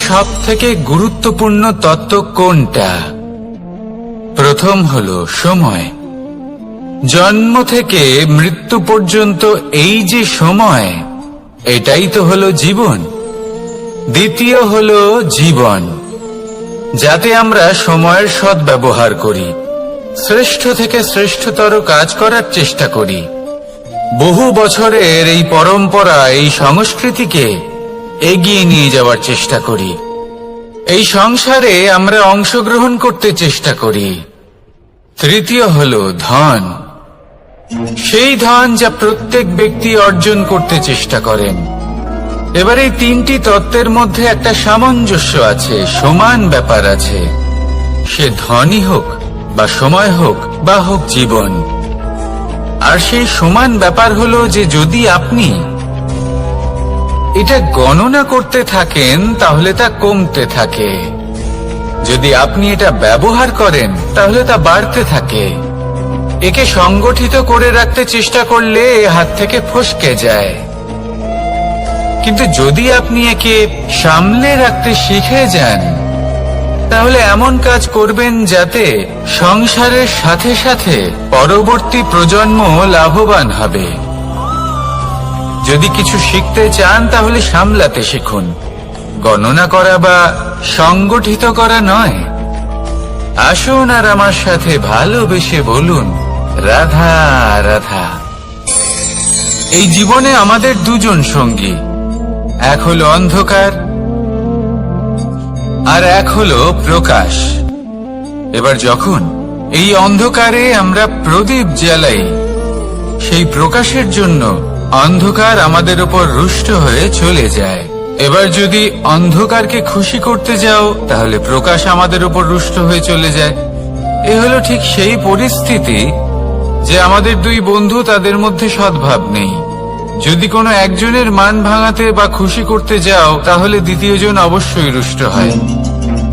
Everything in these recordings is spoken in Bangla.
সবথেকে গুরুত্বপূর্ণ তত্ত্ব কোনটা? প্রথম হলো সময়। জন্ম থেকে মৃত্যু পর্যন্ত এই যে সময়, এটাই তো হলো জীবন। দ্বিতীয় হলো জীবন, যাতে আমরা সময়ের সদ্ব্যবহার করি, শ্রেষ্ঠ থেকে শ্রেষ্ঠতর কাজ করার চেষ্টা করি। বহু বছরের এই পরম্পরা, এই সংস্কৃতিকে এগিয়ে নিয়ে যাওয়ার চেষ্টা করি। এই সংসারে আমরা অংশগ্রহণ করতে চেষ্টা করি। তৃতীয় হলো ধন, সেই ধন যা প্রত্যেক ব্যক্তি অর্জন করতে চেষ্টা করেন। এবার এই তিনটি তত্ত্বের মধ্যে একটা সামঞ্জস্য আছে, সমান ব্যাপার আছে। সে ধনই হোক বা সময় হোক বা হোক জীবন। আর সেই সমান ব্যাপার হলো যে যদি আপনি এটা গণনা করতে থাকেন তাহলে তা কমতে থাকে, যদি আপনি এটা ব্যবহার করেন তাহলে তা বাড়তে থাকে। একে সংগঠিত করে রাখতে চেষ্টা করলে এ হাত থেকে ফসকে যায়, কিন্তু যদি আপনি একে সামলে রাখতে শিখে যান তাহলে এমন কাজ করবেন যাতে সংসারের সাথে সাথে পরবর্তী প্রজন্ম লাভবান হবে। যদি কিছু শিখতে চান তাহলে সামলাতে শিখুন, গণনা করা বা সংগঠিত করা নয়। আসুন আর আমার সাথে ভালোবেসে বলুন, রাধা রাধা। এই জীবনে আমাদের দুজন সঙ্গী, এক হলো অন্ধকার আর এক হলো প্রকাশ। এবার যখন এই অন্ধকারে আমরা প্রদীপ জ্বালাই, সেই প্রকাশের জন্য অন্ধকার আমাদের উপর রুষ্ট হয়ে চলে যায়। এবার যদি অন্ধকারকে খুশি করতে যাও তাহলে প্রকাশ আমাদের উপর রুষ্ট হয়ে চলে যায়। এ হলো ঠিক সেই পরিস্থিতি যে আমাদের দুই বন্ধু, তাদের মধ্যে সদ্ভাব নেই। যদি কোনো একজনের মান ভাঙাতে বা খুশি করতে যাও তাহলে দ্বিতীয়জন অবশ্যই রুষ্ট হয়।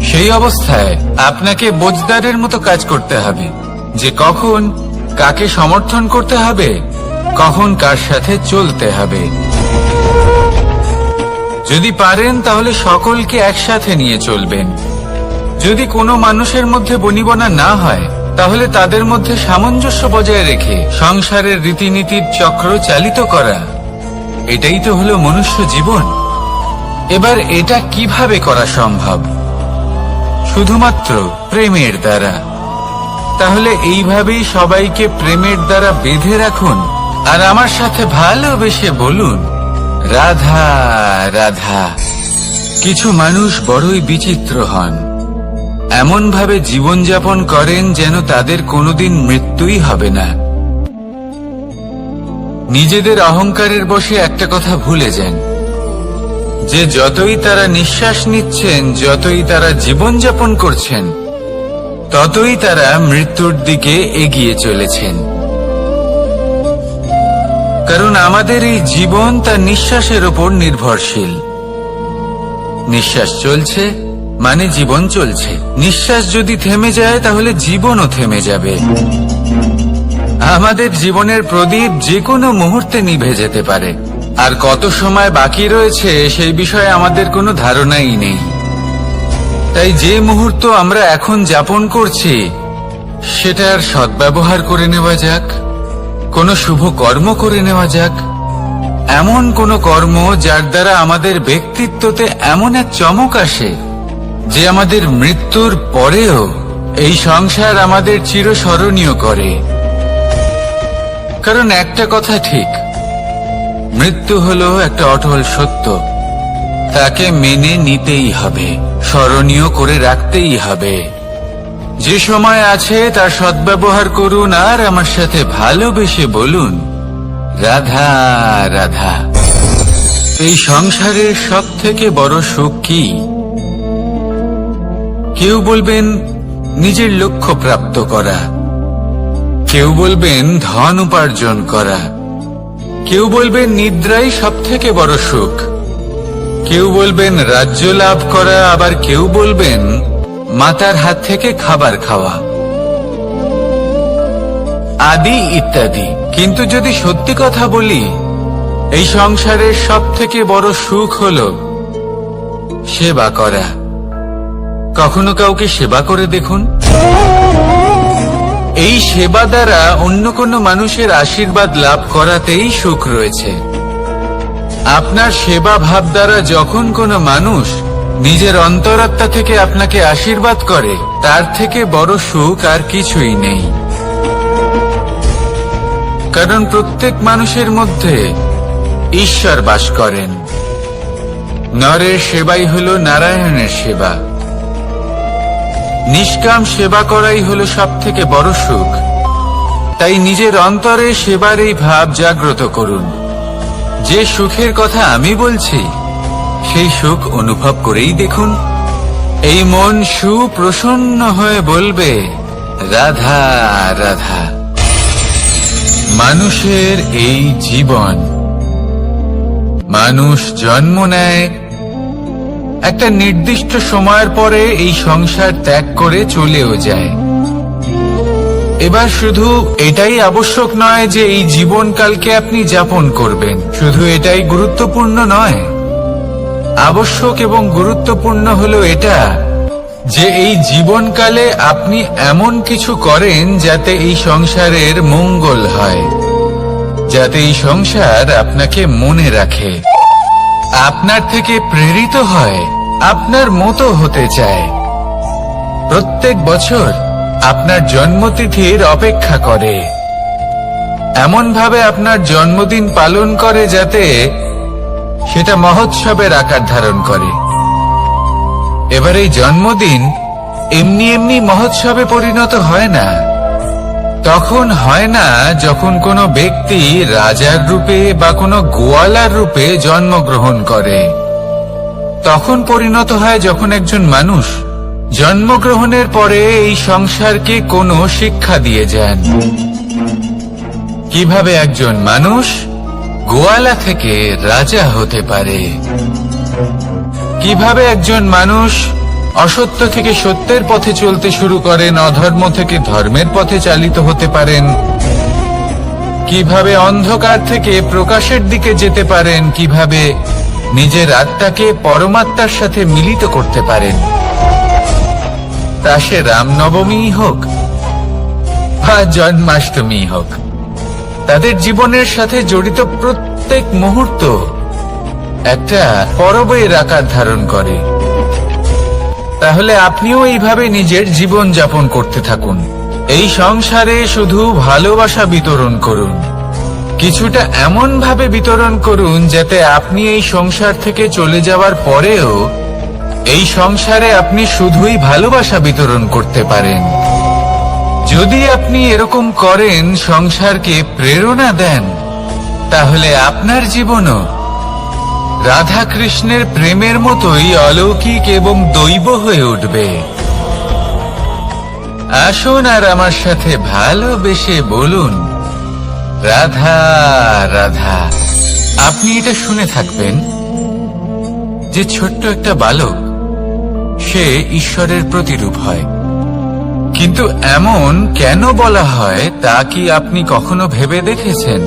সেই অবস্থায় আপনাকে বোঝদারের মতো কাজ করতে হবে, যে কখন কাকে সমর্থন করতে হবে, কখন কার সাথে চলতে হবে। যদি পারেন তাহলে সকলকে একসাথে নিয়ে চলবেন। যদি কোনো মানুষের মধ্যে বনিবনা না হয় তাহলে তাদের মধ্যে সামঞ্জস্য বজায় রেখে সংসারের রীতিনীতির চক্র চালিত করা, এটাই তো হলো মনুষ্য জীবন। এবার এটা কিভাবে করা সম্ভব? শুধুমাত্র প্রেমের দ্বারা। তাহলে এইভাবেই সবাইকে প্রেমের দ্বারা বেঁধে রাখুন আর আমার সাথে ভালোবেসে বলুন, রাধা রাধা। কিছু মানুষ বড়ই বিচিত্র হন, এমন ভাবে জীবনযাপন করেন যেন তাদের কোনোদিন মৃত্যুই হবে না। নিজেদের অহংকারের বশে একটা কথা ভুলে যান, যে যতই তারা নিঃশ্বাস নিচ্ছেন, যতই তারা জীবনযাপন করছেন, ততই তারা মৃত্যুর দিকে এগিয়ে চলেছেন। কারণ আমাদের এই জীবন তার নিঃশ্বাসের উপর নির্ভরশীল। নিঃশ্বাস চলছে মানে জীবন চলছে। নিঃশ্বাস যদি থেমে যায় তাহলে জীবনও থেমে যাবে। আমাদের জীবনের প্রদীপ যে কোনো মুহূর্তে নিভে যেতে পারে, আর কত সময় বাকি রয়েছে সেই বিষয়ে আমাদের কোনো ধারণাই নেই। তাই যে মুহূর্ত আমরা এখন যাপন করছি সেটার সদ্ব্যবহার করে নেওয়া যাক, কোনো শুভ কর্ম করে নেওয়া যাক, এমন কোনো কর্ম যার দ্বারা আমাদের ব্যক্তিত্বতে এমন এক চমক আসে যে আমাদের মৃত্যুর পরেও এই সংসার আমাদের চিরস্মরণীয় করে। কারণ একটা কথা ঠিক, মৃত্যু হলো একটা অটল সত্য, তাকে মেনে নিতেই হবে, স্মরণীয় করে রাখতেই হবে। যে সময় আছে তার সদ্ব্যবহার করুন আর আমার সাথে ভালোবেসে বলুন, রাধা রাধা। এই সংসারের সবথেকে বড় সুখ কি? কেউ বলবেন নিজের লক্ষ্য প্রাপ্ত করা, কেউ বলবেন ধন উপার্জন করা, কেউ বলবেন নিদ্রাই সবথেকে বড় সুখ, কেউ বলবেন রাজ্য লাভ করা, আবার কেউ বলবেন মাতার হাত থেকে খাবার খাওয়া, আদি ইত্যাদি। কিন্তু যদি সত্যি কথা বলি, এই সংসারের সবথেকে বড় সুখ হলো সেবা করা। কখনো কাউকে সেবা করে দেখুন। এই সেবা দ্বারা অন্য কোনো মানুষের আশীর্বাদ লাভ করাতেই সুখ রয়েছে। আপনার সেবা ভাব দ্বারা যখন কোনো মানুষ নিজের অন্তরাত্মা থেকে আপনাকে আশীর্বাদ করে, তার থেকে বড় সুখ আর কিছুই নেই। কারণ প্রত্যেক মানুষের মধ্যে ঈশ্বর বাস করেন। নরের সেবাই হল নারায়ণের সেবা। নিষ্কাম সেবা করাই হল সব থেকে বড় সুখ। তাই নিজের অন্তরে সেবার এই ভাব জাগ্রত করুন। যে সুখের কথা আমি বলছি, সেই সুখ অনুভব করেই দেখুন। এই মন সুপ্রসন্ন হয়ে বলবে, রাধা রাধা। মানুষের এই জীবন, মানুষ জন্ম নেয়, একটা নির্দিষ্ট সময়ের পরে এই সংসার ত্যাগ করে চলেও যায়। এবার শুধু এটাই আবশ্যক নয় যে এই জীবনকালকে আপনি যাপন করবেন, শুধু এটাই গুরুত্বপূর্ণ নয়। আবশ্যক এবং গুরুত্বপূর্ণ হলো এটা যে এই জীবনকালে আপনি এমন কিছু করেন যাতে এই সংসারের মঙ্গল হয়, যাতে এই সংসার আপনাকে মনে রাখে, আপনার থেকে প্রেরিত হয়, আপনার মতো হতে চায়। প্রত্যেক বছর আপনার জন্মতিথির অপেক্ষা করে, এমন ভাবে আপনার জন্মদিন পালন করে যাতে সেটা মহোৎসবের আকার ধারণ করে। এবার এই জন্মদিন এমনি এমনি মহোৎসবে পরিণত হয় না। তখন হয় না যখন কোনো ব্যক্তি রাজার রূপে বা কোনো গোয়ালার রূপে জন্মগ্রহণ করে। তখন পরিণত হয় যখন একজন মানুষ জন্মগ্রহণের পরে এই সংসারকে কোনো শিক্ষা দিয়ে যান। কিভাবে একজন মানুষ গোয়ালা থেকে রাজা হতে পারে, কিভাবে একজন মানুষ অসত্য থেকে সত্যের পথে চলতে শুরু করেন, অধর্ম থেকে ধর্মের পথে চালিত হতে পারেন, কিভাবে অন্ধকার থেকে প্রকাশের দিকে যেতে পারেন, কিভাবে নিজের আত্মাকে পরমাত্মার সাথে মিলিত করতে পারেন। তা সে রামনবমী হোক বা জন্মাষ্টমী হোক, তাদের জীবনের সাথে জড়িত প্রত্যেক মুহূর্ত একটা পরবের আকার ধারণ করে। তাহলে আপনিও এইভাবে নিজের জীবন যাপন করতে থাকুন। এই সংসারে শুধু ভালোবাসা বিতরণ করুন, কিছুটা এমন ভাবে বিতরণ করুন যাতে আপনি এই সংসার থেকে চলে যাওয়ার পরেও এই সংসারে আপনি শুধুই ভালোবাসা বিতরণ করতে পারেন। যদি আপনি এরকম করেন, সংসারকে প্রেরণা দেন, তাহলে আপনার জীবনও রাধা কৃষ্ণের প্রেমের মতোই অলৌকিক এবং দৈব হয়ে উঠবে। আসুন আর আমার সাথে ভালোবেসে বলুন, রাধা রাধা। আপনি এটা শুনে থাকবেন যে ছোট্ট একটা বালক, সে ঈশ্বরের প্রতিরূপ হয়। কিন্তু এমন কেন বলা হয় তা কি আপনি কখনো ভেবে দেখেছেন?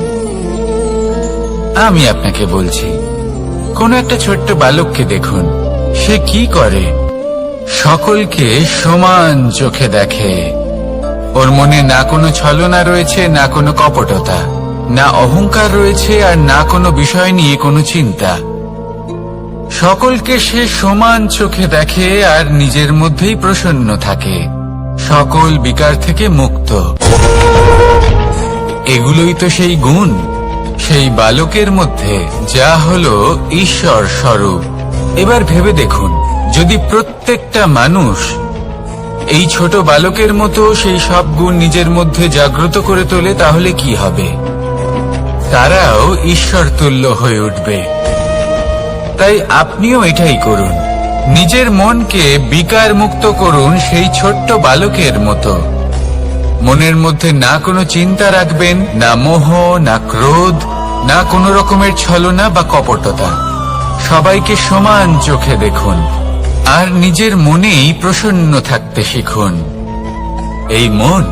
আমি আপনাকে বলছি। কোন একটা ছোট্ট বালককে দেখুন, সে কি করে? সকলকে সমান চোখে দেখে। ওর মনে না কোনো ছলনা রয়েছে, না কোনো কপটতা, না অহংকার রয়েছে, আর না কোনো বিষয় নিয়ে কোনো চিন্তা। সকলকে সে সমান চোখে দেখে আর নিজের মধ্যেই প্রসন্ন থাকে, সকল বিকার থেকে মুক্ত। এগুলোই তো সেই গুণ সেই বালকের মধ্যে, যা হলো ঈশ্বর স্বরূপ। এবার ভেবে দেখুন, যদি প্রত্যেকটা মানুষ এই ছোট বালকের মতো সেই সব গুণ নিজের মধ্যে জাগ্রত করে তোলে, তাহলে কি হবে? তারাও ঈশ্বর তুল্য হয়ে উঠবে। তাই আপনিও এটাই করুন, নিজের মনকে বিকার মুক্ত করুন সেই ছোট্ট বালকের মতো। মনের মধ্যে না কোনো চিন্তা রাখবেন, না মোহ, না ক্রোধ, না কোনো রকমের ছলনা বা কপটতা। সবাইকে সমান চোখে দেখুন আর নিজের মনেই প্রসন্ন থাকতে শিখুন। এই মন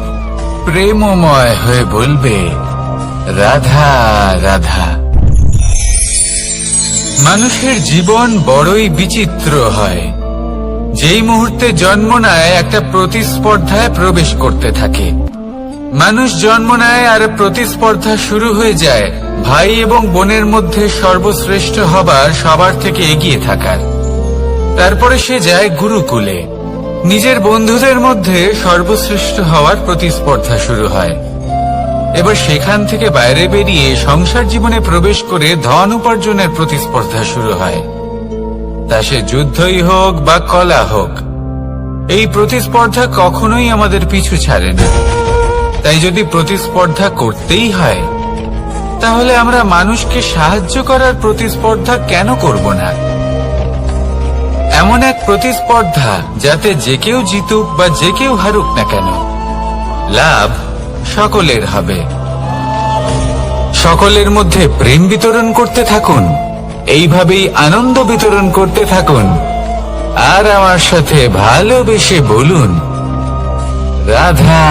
প্রেমময় হয়ে বলবে, রাধা রাধা। মানুষের জীবন বড়ই বিচিত্র হয়। যেই মুহূর্তে জন্ম নেয় একটা প্রতিস্পর্ধায় প্রবেশ করতে থাকে। মানুষ জন্ম নেয় আর প্রতিস্পর্ধা শুরু হয়ে যায় ভাই এবং বোনের মধ্যে সর্বশ্রেষ্ঠ হবার, সবার থেকে এগিয়ে থাকার। তারপরে সে যায় গুরুকুলে। নিজের বন্ধুদের মধ্যে সর্বশ্রেষ্ঠ হওয়ার প্রতিস্পর্ধা শুরু হয়। এবার সেখান থেকে বাইরে বেরিয়ে সংসার জীবনে প্রবেশ করে ধন উপার্জনের প্রতিস্পর্ধা শুরু হয়। তা সে যুদ্ধই হোক বা কলা হোক, এই প্রতিস্পর্ধা কখনোই আমাদের পিছু ছাড়ে না। তাই যদি প্রতিস্পর্ধা করতেই হয়, তাহলে আমরা মানুষকে সাহায্য করার প্রতিস্পর্ধা কেন করব না? এমন এক প্রতিস্পর্ধা যাতে যে কেউ জিতুক বা যে কেউ হারুক না কেন, লাভ সকলের হবে। সকলের মধ্যে প্রেম বিতরণ করতে থাকুন, এইভাবেই আনন্দ বিতরণ করতে থাকুন, আর আমার সাথে ভালোবেসে বলুন, রাধা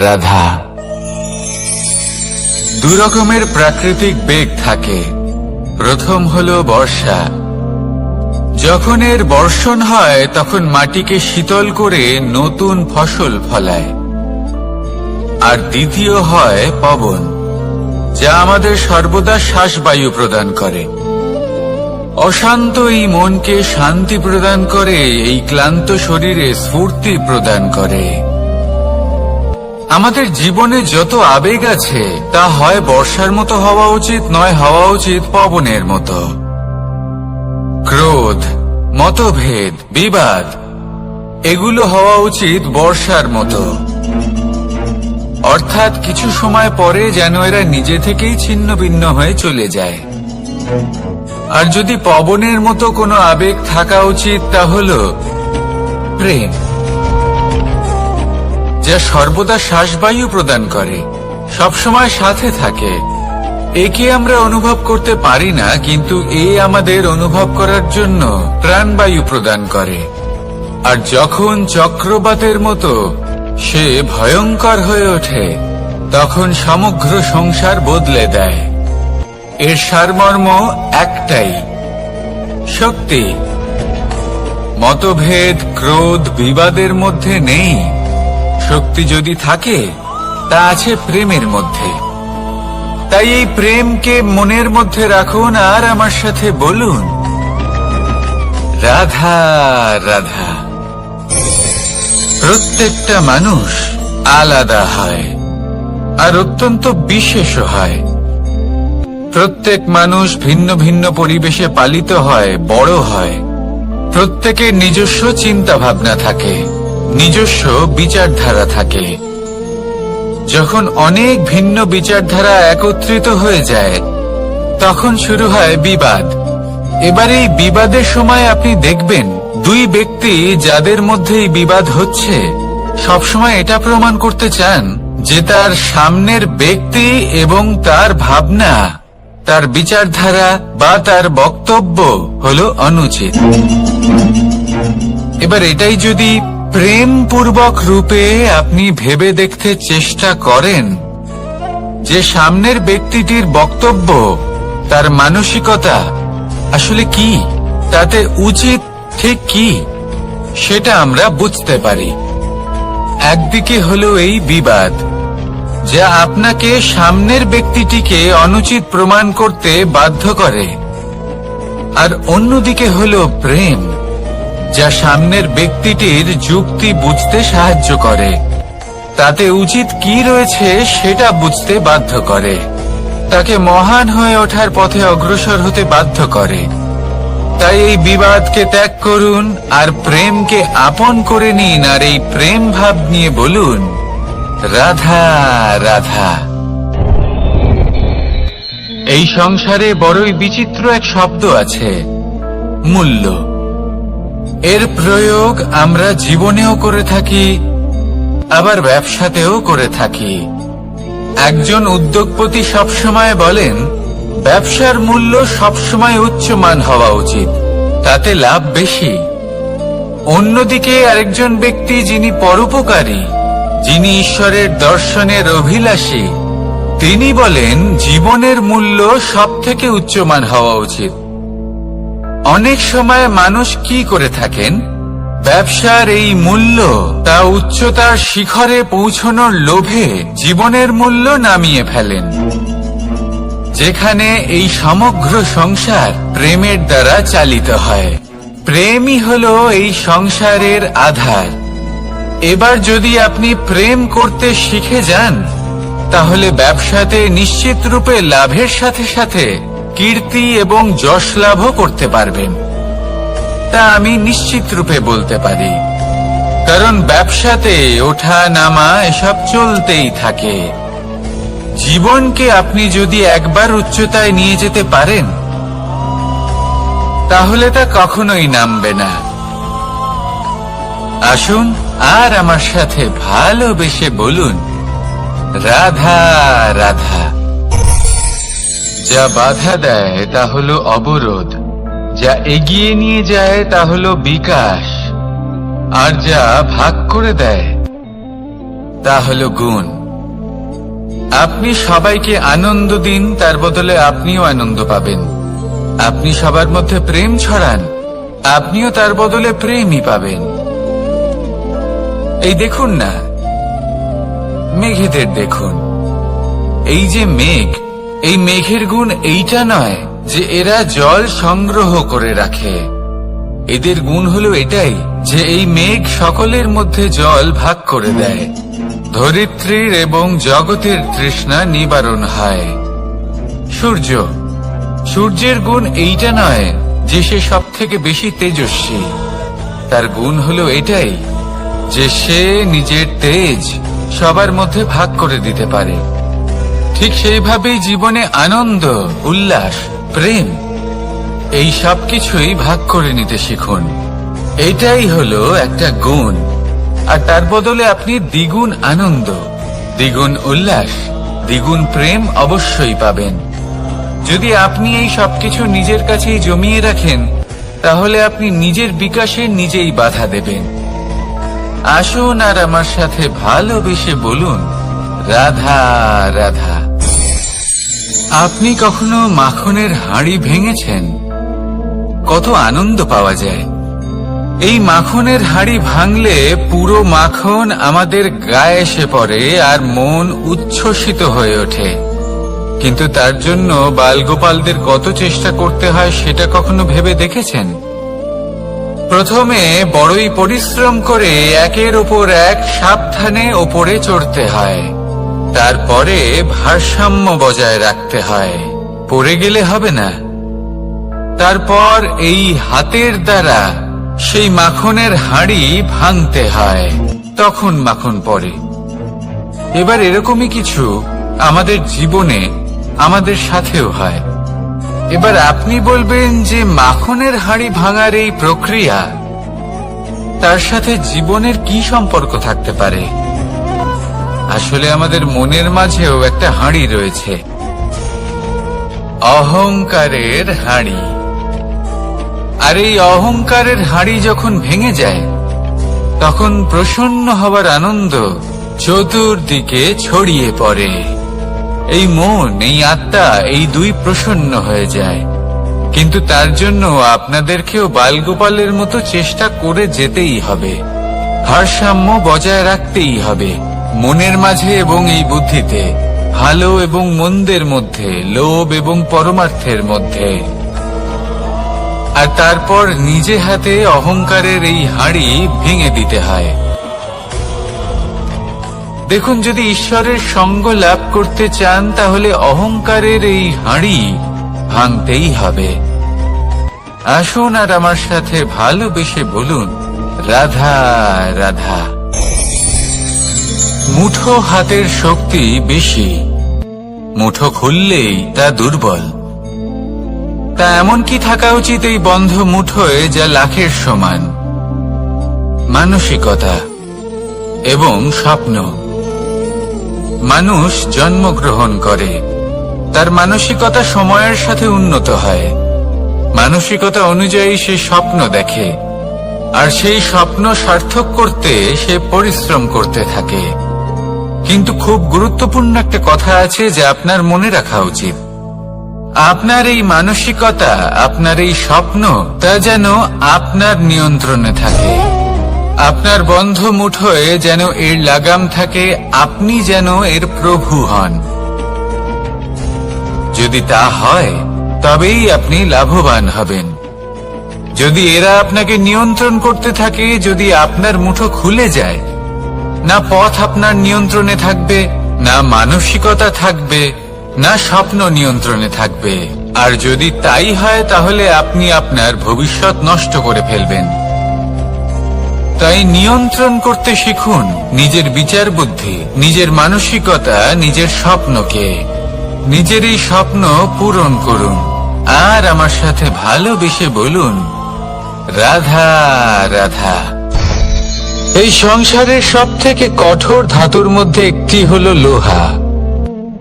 রাধা। দু রকমের প্রাকৃতিক বেগ থাকে। প্রথম হলো বর্ষা। যখন এর বর্ষণ হয় তখন মাটিকে শীতল করে নতুন ফসল ফলায়। আর দ্বিতীয় হয় পবন, যা আমাদের সর্বদা শ্বাসবায়ু প্রদান করে। অশান্ত এই মনকে শান্তি প্রদান করে, এই ক্লান্ত শরীরে স্ফূর্তি প্রদান করে। আমাদের জীবনে যত আবেগ আছে তা হয় বর্ষার মতো হওয়া উচিত, নয় হওয়া উচিত পবনের মতো। ক্রোধ, মতভেদ, বিবাদ, এগুলো হওয়া উচিত বর্ষার মতো। অর্থাৎ কিছু সময় পরে যেন এরা নিজে থেকেই ছিন্ন ভিন্ন হয়ে চলে যায়। আর যদি পবনের মতো কোনো আবেগ থাকা উচিত, তা হল প্রেম, যা সর্বদা শ্বাসবায়ু প্রদান করে, সবসময় সাথে থাকে। একে আমরা অনুভব করতে পারি না, কিন্তু এ আমাদের অনুভব করার জন্য প্রাণবায়ু প্রদান করে। আর যখন চক্রবাতের মতো সে ভয়ঙ্কর হয়ে ওঠে, তখন সমগ্র সংসার বদলে দেয়। এর সারমর্ম একটাই, শক্তি। মতভেদ, ক্রোধ, বিবাদের মধ্যে নেই। শক্তি যদি থাকে, তা আছে প্রেমের মধ্যে। তাই এই প্রেমকে মনের মধ্যে রাখুন আর আমার সাথে বলুন, রাধা রাধা। প্রত্যেকটা মানুষ আলাদা হয় আর অত্যন্ত বিশেষ হয়। প্রত্যেক মানুষ ভিন্ন ভিন্ন পরিবেশে পালিত হয়, বড় হয়। প্রত্যেকের নিজস্ব চিন্তা ভাবনা থাকে, নিজস্ব বিচারধারা থাকে। যখন অনেক ভিন্ন বিচারধারা একত্রিত হয়ে যায়, তখন শুরু হয় বিবাদ। এবার এই বিবাদের সময় আপনি দেখবেন, দুই ব্যক্তি যাদের মধ্যে এই বিবাদ হচ্ছে, সবসময় এটা প্রমাণ করতে চান যে তার সামনের ব্যক্তি এবং তার ভাবনা, তার বিচারধারা বা তার বক্তব্য হলো অনুচিত। এবার এটাই যদি প্রেম পূর্বক রূপে আপনি ভেবে দেখতে চেষ্টা করেন যে সামনের ব্যক্তিটির বক্তব্য, তার মানসিকতা আসলে কি, তাতে উচিত ঠিক কি, সেটা আমরা বুঝতে পারি। একদিকে হলো এই বিবাদ, যা আপনাকে সামনের ব্যক্তিটিকে অনুচিত প্রমাণ করতে বাধ্য করে। আর অন্যদিকে হলো প্রেম, যা সামনের ব্যক্তিটির যুক্তি বুঝতে সাহায্য করে, তাতে উচিত কি রয়েছে সেটা বুঝতে বাধ্য করে, তাকে মহান হয়ে ওঠার পথে অগ্রসর হতে বাধ্য করে। তাই এই বিবাদকে ত্যাগ করুন আর প্রেমকে আপন করে নিন, আর এই প্রেম ভাব নিয়ে বলুন, রাধা রাধা। এই সংসারে বড়ই বিচিত্র এক শব্দ আছে, মূল্য। এর প্রয়োগ আমরা জীবনেও করে থাকি, আবার ব্যবসাতেও করে থাকি। একজন উদ্যোগপতি সবসময় বলেন, ব্যবসার মূল্য সবসময় উচ্চমান হওয়া উচিত, তাতে লাভ বেশি। অন্যদিকে আরেকজন ব্যক্তি যিনি পরোপকারী, যিনি ঈশ্বরের দর্শনের অভিলাষী, তিনি বলেন জীবনের মূল্য সব থেকে উচ্চমান হওয়া উচিত। অনেক সময় মানুষ কি করে থাকেন, ব্যবসার এই মূল্য তা উচ্চতার শিখরে পৌঁছানোর লোভে জীবনের মূল্য নামিয়ে ফেলেন, যেখানে এই সমগ্র সংসার প্রেমের দ্বারা চালিত হয়। প্রেমই হলো এই সংসারের আধার। এবার যদি আপনি প্রেম করতে শিখে যান, তাহলে ব্যবসাতে নিশ্চিত রূপে লাভের সাথে সাথে কীর্তি এবং যশ লাভও করতে পারবেন। তা আমি নিশ্চিত রূপে বলতে পারি, কারণ ব্যবসাতে ওঠা নামা এসব চলতেই থাকে। জীবনকে আপনি যদি একবার উচ্চতায় নিয়ে যেতে পারেন, তাহলে তা কখনোই নামবে না। আসুন আর আমার সাথে ভালোবেসে বলুন, রাধা রাধা। যা বাধা দেয় তা হলো অবরোধ, যা এগিয়ে নিয়ে যায় তা হলো বিকাশ, আর যা ভাগ করে দেয় তা হলো গুণ। আপনি সবাইকে আনন্দ দিন, তার বদলে আপনিও আনন্দ পাবেন। আপনি সবার মধ্যে প্রেম ছড়ান, আপনিও তার বদলে প্রেমই পাবেন। এই দেখুন না, মেঘেদের দেখুন। এই যে মেঘ, এই মেঘের গুণ এইটা নয় যে এরা জল সংগ্রহ করে রাখে। এদের গুণ হলো এটাই যে এই মেঘ সকলের মধ্যে জল ভাগ করে দেয়। ধরিত্রীর এবং জগতের তৃষ্ণা নিবারণ হয়। সূর্য, সূর্যের গুণ এইটা নয় যে সে সব থেকে বেশি তেজস্বী। তার গুণ হলো এটাই যে সে নিজের তেজ সবার মধ্যে ভাগ করে দিতে পারে। ঠিক সেইভাবেই জীবনে আনন্দ, উল্লাস, প্রেম এই সব কিছুই ভাগ করে নিতে শিখুন। এটাই হলো একটা গুণ, আর তার বদলে আপনি দ্বিগুণ আনন্দ, দ্বিগুণ উল্লাস, দ্বিগুণ প্রেম অবশ্যই পাবেন। যদি আপনি এই সবকিছু নিজের কাছেই জমিয়ে রাখেন, তাহলে আপনি নিজের বিকাশে নিজেই বাধা দেবেন। আসুন আর আমার সাথে ভালোবেসে বলুন, রাধা রাধা। আপনি কখনো মাখনের হাঁড়ি ভেঙেছেন? কত আনন্দ পাওয়া যায়। এই মাখনের হাঁড়ি ভাঙলে পুরো মাখন আমাদের গায়ে এসে পড়ে আর মন উচ্ছ্বসিত হয়ে ওঠে। কিন্তু তার জন্য বালগোপালদের কত চেষ্টা করতে হয় সেটা কখনো ভেবে দেখেছেন? প্রথমে বড়ই পরিশ্রম করে একের ওপর এক সাবধানে ওপরে চড়তে হয়, তারপরে ভারসাম্য বজায় রাখতে হয়, পড়ে গেলে হবে না। তারপর এই হাতের দ্বারা সেই মাখনের হাঁড়ি ভাঙতে হয়, তখন মাখন পড়ে। এবার এরকমই কিছু আমাদের জীবনে আমাদের সাথেও হয়। এবার আপনি বলবেন যে মাখনের হাঁড়ি ভাঙার এই প্রক্রিয়া, তার সাথে জীবনের কি সম্পর্ক থাকতে পারে? আসলে আমাদের মনের মাঝেও একটা হাঁড়ি রয়েছে, অহংকারের হাঁড়ি। আর এই অহংকারের হাঁড়ি যখন ভেঙে যায়, তখন প্রসন্ন হবার আনন্দ চতুর্দিকে ছড়িয়ে পড়ে। এই মন, এই আত্মা, এই দুই প্রসন্ন হয়ে যায়। কিন্তু তার জন্য আপনাদেরকেও বালগোপালের মতো চেষ্টা করে যেতেই হবে, ভারসাম্য বজায় রাখতেই হবে মনের মাঝে এবং এই বুদ্ধিতে, ভালো এবং মন্দের মধ্যে, লোভ এবং পরমার্থের মধ্যে। আর তারপর নিজে হাতে অহংকারের এই হাঁড়ি ভেঙে দিতে হয়। দেখুন, যদি ঈশ্বরের সঙ্গ লাভ করতে চান, তাহলে অহংকারের এই হাঁড়ি ভাঙতেই হবে। আসুন আর আমার সাথে ভালোবেসে বলুন, রাধা রাধা। মুঠো হাতের শক্তি বেশি, মুঠো খুললেই তা দুর্বল। তা এমন কি থাকা উচিত এই বন্ধ মুঠোয় যা লাখের সমান? মানসিকতা এবং স্বপ্ন। মানুষ জন্মগ্রহণ করে, তার মানসিকতা সময়ের সাথে উন্নত হয়। মানসিকতা অনুযায়ী সে স্বপ্ন দেখে, আর সেই স্বপ্ন সার্থক করতে সে পরিশ্রম করতে থাকে। কিন্তু খুব গুরুত্বপূর্ণ একটা কথা আছে যা আপনার মনে রাখা উচিত। আপনার এই মানসিকতা, আপনার এই স্বপ্ন, তা যেন আপনার নিয়ন্ত্রণে থাকে। আপনার বন্ধ মুঠোয় যেন এর লাগাম থাকে, আপনি যেন এর প্রভু হন। যদি তা হয় তবেই আপনি লাভবান হবেন। যদি এরা আপনাকে নিয়ন্ত্রণ করতে থাকে, যদি আপনার মুঠো খুলে যায়, না পথ আপনার নিয়ন্ত্রণে থাকবে, না মানসিকতা থাকবে, না স্বপ্ন নিয়ন্ত্রণে থাকবে। আর যদি তাই হয় তাহলে আপনি আপনার ভবিষ্যৎ নষ্ট করে ফেলবেন। তাই নিয়ন্ত্রণ করতে শিখুন নিজের বিচার বুদ্ধি, নিজের মানসিকতা, নিজের স্বপ্নকে। নিজের এই স্বপ্ন পূরণ করুন আর আমার সাথে ভালোবেসে বলুন, রাধা রাধা। এই সংসারের সব থেকে কঠোর ধাতুর মধ্যে একটি হলো লোহা।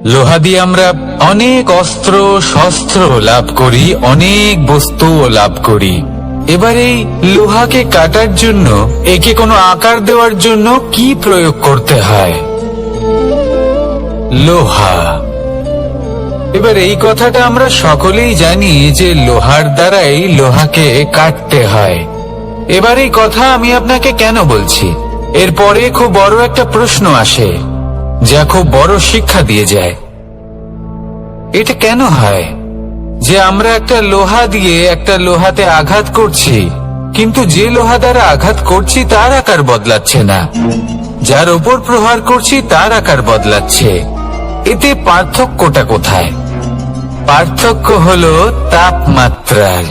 লোহা দিয়ে আমরা অনেক অস্ত্র শস্ত্র লাভ করি, অনেক বস্তুও লাভ করি। এবার এই লোহাকে কাটার জন্য, একে কোনো আকার দেওয়ার জন্য কি প্রয়োগ করতে হয়? লোহা। এবার এই কথাটা আমরা সকলেই জানি যে লোহার দ্বারাই লোহাকে কাটতে হয়। এবার এই কথা আমি আপনাকে কেন বলছি? এরপরে খুব বড় একটা প্রশ্ন আসে, যা খুব বড় শিক্ষা দিয়ে যায়। এটা কেন হয় যে আমরা একটা লোহা দিয়ে একটা লোহাতে আঘাত করছি, কিন্তু যে লোহা দ্বারা আঘাত করছি তার আকার বদলাচ্ছে না, যার ওপর প্রহার করছি তার আকার বদলাচ্ছে? এতে পার্থক্যটা কোথায়? পার্থক্য হলো তাপমাত্রার।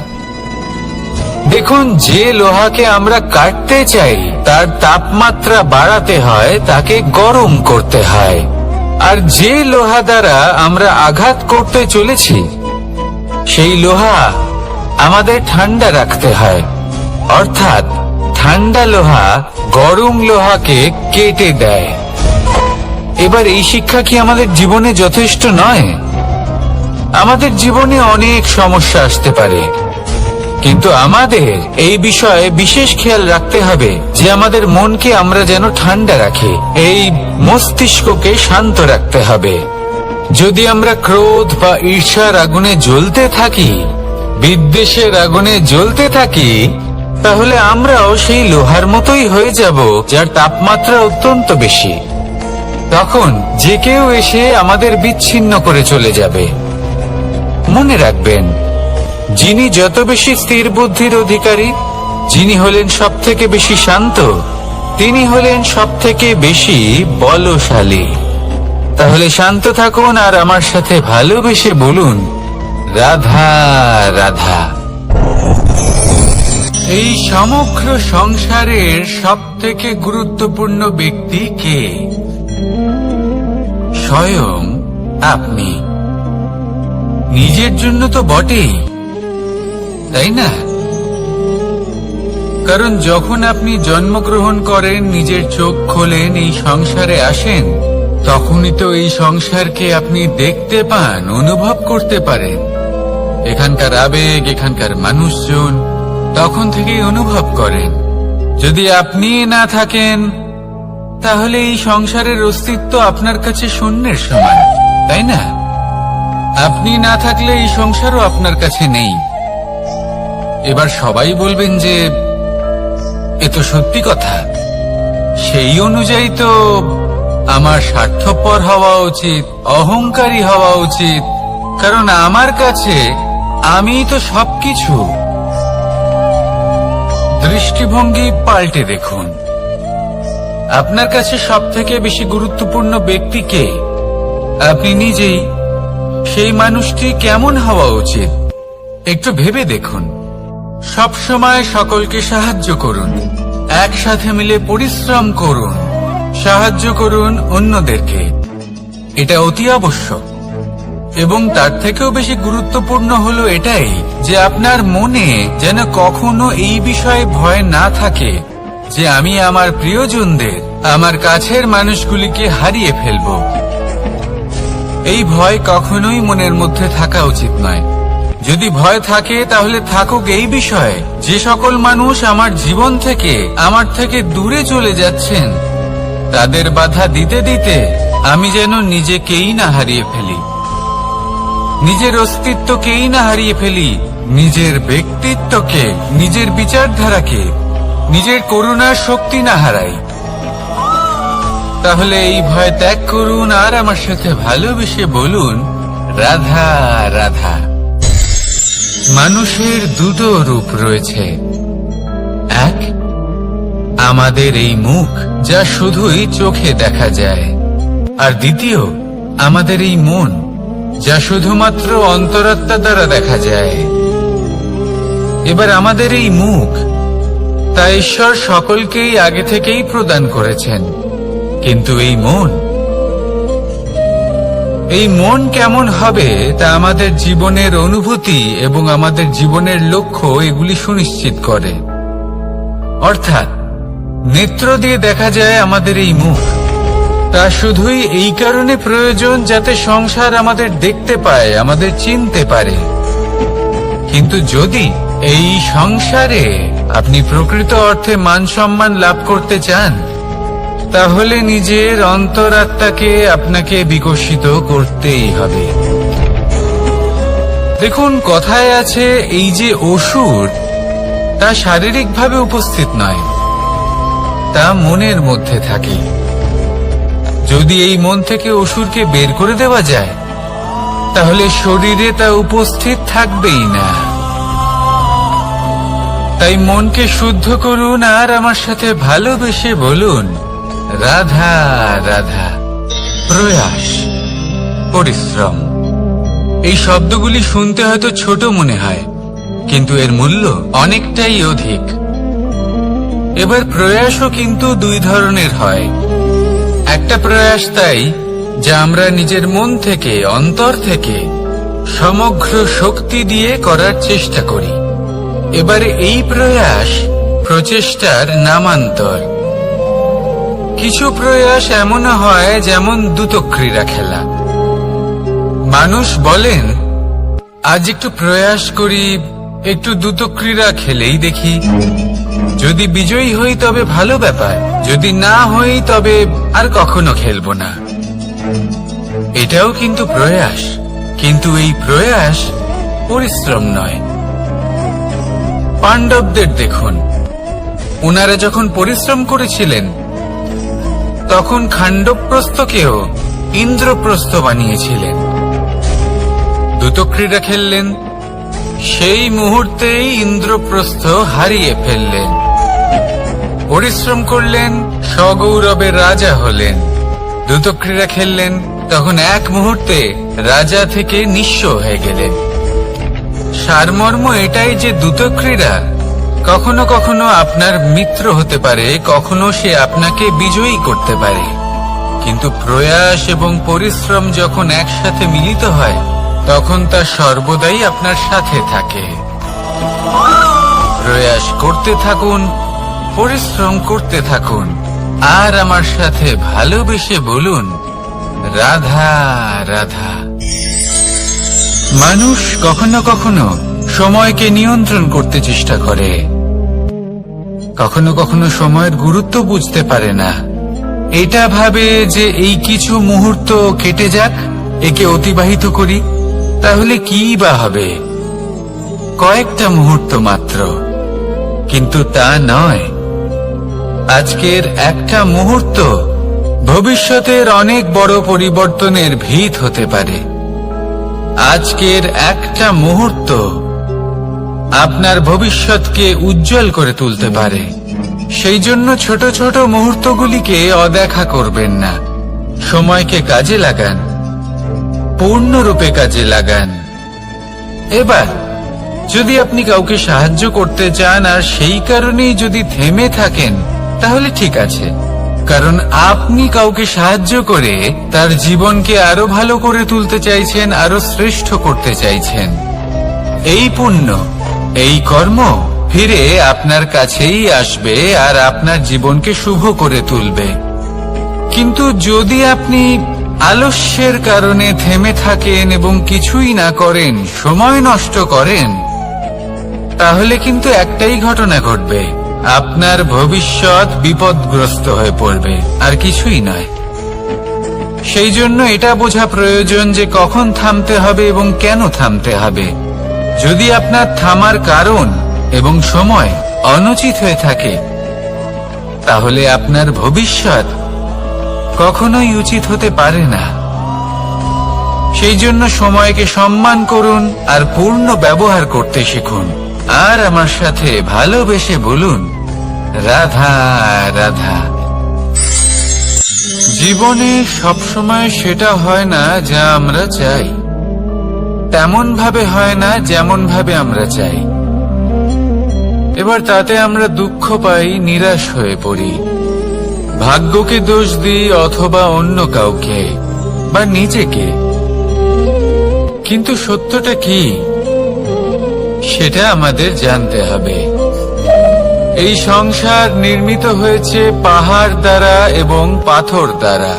দেখুন, যে লোহাকে আমরা কাটতে চাই তার তাপমাত্রা বাড়াতে হয়, তাকে গরম করতে হয়। আর যে লোহা দ্বারা আমরা আঘাত করতে চলেছি সেই লোহা আমাদের ঠান্ডা রাখতে হয়। অর্থাৎ ঠান্ডা লোহা গরম লোহাকে কেটে দেয়। এবার এই শিক্ষা কি আমাদের জীবনে যথেষ্ট নয়? আমাদের জীবনে অনেক সমস্যা আসতে পারে, কিন্তু আমাদের এই বিষয়ে বিশেষ খেয়াল রাখতে হবে যে আমাদের মনকে আমরা যেন ঠান্ডা রাখি, এই মস্তিষ্ককে শান্ত রাখতে হবে। যদি আমরা ক্রোধ বা ঈর্ষার আগুনে জ্বলতে থাকি, বিদ্বেষের আগুনে জ্বলতে থাকি, তাহলে আমরাও সেই লোহার মতোই হয়ে যাব যার তাপমাত্রা অত্যন্ত বেশি। তখন যে কেউ এসে আমাদের বিচ্ছিন্ন করে চলে যাবে। মনে রাখবেন, যিনি যত বেশি স্থির বুদ্ধির অধিকারী, যিনি হলেন সব থেকে বেশি শান্ত, তিনি হলেন সব থেকে বেশি বলশালী। তাহলে শান্ত থাকুন আর আমার সাথে ভালোবেসে বলুন, রাধা রাধা। এই সমগ্র সংসারের সব থেকে গুরুত্বপূর্ণ ব্যক্তি কে? স্বয়ং আপনি। নিজের জন্য তো বটেই, তাই না? কারণ যখন আপনি জন্মগ্রহণ করেন, নিজের চোখ খোলেন, এই সংসারে আসেন, তখনই তো এই সংসারকে আপনি দেখতে পান, অনুভব করতে পারেন। এখানকার আবেগ, এখানকার মানুষজন তখন থেকেই অনুভব করেন। যদি আপনি না থাকেন তাহলে এই সংসারের অস্তিত্ব আপনার কাছে শূন্যের সমান, তাই না? আপনি না থাকলে এই সংসারও আপনার কাছে নেই। এবার সবাই বলবেন যে এ তো সত্যি কথা, সেই অনুযায়ী তো আমার স্বার্থপর হওয়া উচিত, অহংকারী হওয়া উচিত, কারণ আমার কাছে আমিই তো সবকিছু। দৃষ্টিভঙ্গি পাল্টে দেখুন, আপনার কাছে সব থেকে বেশি গুরুত্বপূর্ণ ব্যক্তি কে? আপনি নিজেই। সেই মানুষটি কেমন হওয়া উচিত একটু ভেবে দেখুন। সব সময় সকলকে সাহায্য করুন, একসাথে মিলে পরিশ্রম করুন, সাহায্য করুন অন্যদেরকে। এটা অতি আবশ্যক। এবং তার থেকেও বেশি গুরুত্বপূর্ণ হলো এটাই যে আপনার মনে যেন কখনো এই বিষয়ে ভয় না থাকে যে আমি আমার প্রিয়জনদের, আমার কাছের মানুষগুলিকে হারিয়ে ফেলব। এই ভয় কখনোই মনের মধ্যে থাকা উচিত নয়। যদি ভয় থাকে তাহলে থাকুক এই বিষয়ে যে সকল মানুষ আমার জীবন থেকে, আমার থেকে দূরে চলে যাচ্ছেন, তাদের বাধা দিতে দিতে আমি যেন নিজেকেই না হারিয়ে ফেলি। নিজের অস্তিত্বকেই না হারিয়ে ফেলি, নিজের ব্যক্তিত্বকে, নিজের বিচারধারাকে, নিজের করুণার শক্তি না হারাই। তাহলে এই ভয় ত্যাগ করুন আর আমার সাথে ভালোবেসে বলুন, রাধা রাধা। মানুষের দুটো রূপ রয়েছে, এক আমাদের এই মুখ যা শুধুই চোখে দেখা যায়, আর দ্বিতীয় আমাদের এই মন যা শুধুমাত্র অন্তরাত্মা দ্বারা দেখা যায়। এবার আমাদের এই মুখ তা ঈশ্বর সকলকেই আগে থেকেই প্রদান করেছেন, কিন্তু এই মন কেমন হবে তা আমাদের জীবনের অনুভূতি এবং আমাদের জীবনের লক্ষ্য এগুলি সুনিশ্চিত করে। অর্থাৎ নেত্র দিয়ে দেখা যায় আমাদের এই মুখ, তা শুধুই এই কারণে প্রয়োজন যাতে সংসার আমাদের দেখতে পায়, আমাদের চিনতে পারে। কিন্তু যদি এই সংসারে আপনি প্রকৃত অর্থে মান সম্মান লাভ করতে চান, তাহলে নিজের অন্তরাত্মাকে আপনাকে বিকশিত করতেই হবে। দেখুন, কথায় আছে এই যে অসুর, তা শারীরিকভাবে উপস্থিত নয়, তা মনের মধ্যে থাকে। যদি এই মন থেকে অসুরকে বের করে দেওয়া যায়, তাহলে শরীরে তা উপস্থিত থাকবেই না। তাই মনকে শুদ্ধ করুন আর আমার সাথে ভালোবেসে বলুন, রাধা রাধা। প্রয়াস, পরিশ্রম, এই শব্দগুলি শুনতে হয়তো ছোট মনে হয়, কিন্তু এর মূল্য অনেকটাই অধিক। এবার প্রয়াসও কিন্তু দুই ধরনের হয়। একটা প্রয়াস তাই যা আমরা নিজের মন থেকে, অন্তর থেকে সমগ্র শক্তি দিয়ে করার চেষ্টা করি। এবারে এই প্রয়াস প্রচেষ্টার নামান্তর। কিছু প্রয়াস এমনও হয় যেমন দ্রুতক্রীড়া খেলা। মানুষ বলেন, আজ একটু প্রয়াস করি, একটু দ্রুতক্রীড়া খেলেই দেখি, যদি বিজয়ী হই তবে ভালো ব্যাপার, যদি না হই তবে আর কখনো খেলবো না। এটাও কিন্তু প্রয়াস, কিন্তু এই প্রয়াস পরিশ্রম নয়। পাণ্ডবদের দেখুন, ওনারা যখন পরিশ্রম করেছিলেন তখন খাণ্ডবপ্রস্থকেও ইন্দ্রপ্রস্থ বানিয়েছিলেন। দ্রুতক্রীড়া খেললেন, সেই মুহূর্তেই ইন্দ্রপ্রস্থ হারিয়ে ফেললেন। পরিশ্রম করলেন, সগৌরবে রাজা হলেন। দ্রুতক্রীড়া খেললেন, তখন এক মুহূর্তে রাজা থেকে নিঃস্ব হয়ে গেলেন। সারমর্ম এটাই যে দ্রুতক্রীড়া কখনো কখনো আপনার মিত্র হতে পারে, কখনো সে আপনাকে বিজয়ী করতে পারে, কিন্তু প্রয়াস এবং পরিশ্রম যখন একসাথে মিলিত হয় তখন তা সর্বদাই আপনার সাথে থাকে। প্রয়াস করতে থাকুন, পরিশ্রম করতে থাকুন, আর আমার সাথে ভালোবেসে বলুন, রাধা রাধা। মানুষ কখনো কখনো সময়কে নিয়ন্ত্রণ করতে চেষ্টা করে, কখনো কখনো সময়ের গুরুত্ব বুঝতে পারে না। এটা ভাবে যে এই কিছু মুহূর্ত কেটে যাক, একে অতিবাহিত করি, তাহলে কি বা হবে, কয়েকটা মুহূর্ত মাত্র। কিন্তু তা নয়। আজকের একটা মুহূর্ত ভবিষ্যতের অনেক বড় পরিবর্তনের ভিত হতে পারে। আজকের একটা মুহূর্ত আপনার ভবিষ্যৎকে উজ্জ্বল করে তুলতে পারে। সেই জন্য ছোট ছোট মুহূর্তগুলিকে অদেখা করবেন না। সময়কে কাজে লাগান, পূর্ণরূপে কাজে লাগান। এবার যদি আপনি কাউকে সাহায্য করতে চান আর সেই কারণেই যদি থেমে থাকেন, তাহলে ঠিক আছে, কারণ আপনি কাউকে সাহায্য করে তার জীবনকে আরো ভালো করে তুলতে চাইছেন, আরো শ্রেষ্ঠ করতে চাইছেন। এই পুণ্য, এই কর্ম ফিরে আপনার কাছেই আসবে আর আপনার জীবনকে শুভ করে তুলবে। কিন্তু যদি আপনি আলস্যের কারণে থেমে থাকেন এবং কিছুই না করেন, সময় নষ্ট করেন, তাহলে কিন্তু একটাই ঘটনা ঘটবে, আপনার ভবিষ্যৎ বিপদগ্রস্ত হয়ে পড়বে, আর কিছুই নয়। সেই জন্য এটা বোঝা প্রয়োজন যে কখন থামতে হবে এবং কেন থামতে হবে। যদি আপনার থামার কারণ এবং সময় অনুচিত হয়ে থাকে, তাহলে আপনার ভবিষ্যৎ কখনোই উচিত হতে পারে না। সেই জন্য সময়কে সম্মান করুন আর পূর্ণ ব্যবহার করতে শিখুন। আর আমার সাথে ভালোবেসে বলুন, রাধা রাধা। জীবনে সবসময় সেটা হয় না যা আমরা চাই, তেমন ভাবে হয় না যেমন ভাবে আমরা চাই। এবার তাতে আমরা দুঃখ পাই, নিরাশ হয়ে পড়ি, ভাগ্যকে দোষ দিই অথবা অন্য কাউকে বা নিজেকে। কিন্তু সত্যটা কি সেটা আমাদের জানতে হবে। এই সংসার নির্মিত হয়েছে পাহাড় দ্বারা এবং পাথর দ্বারা,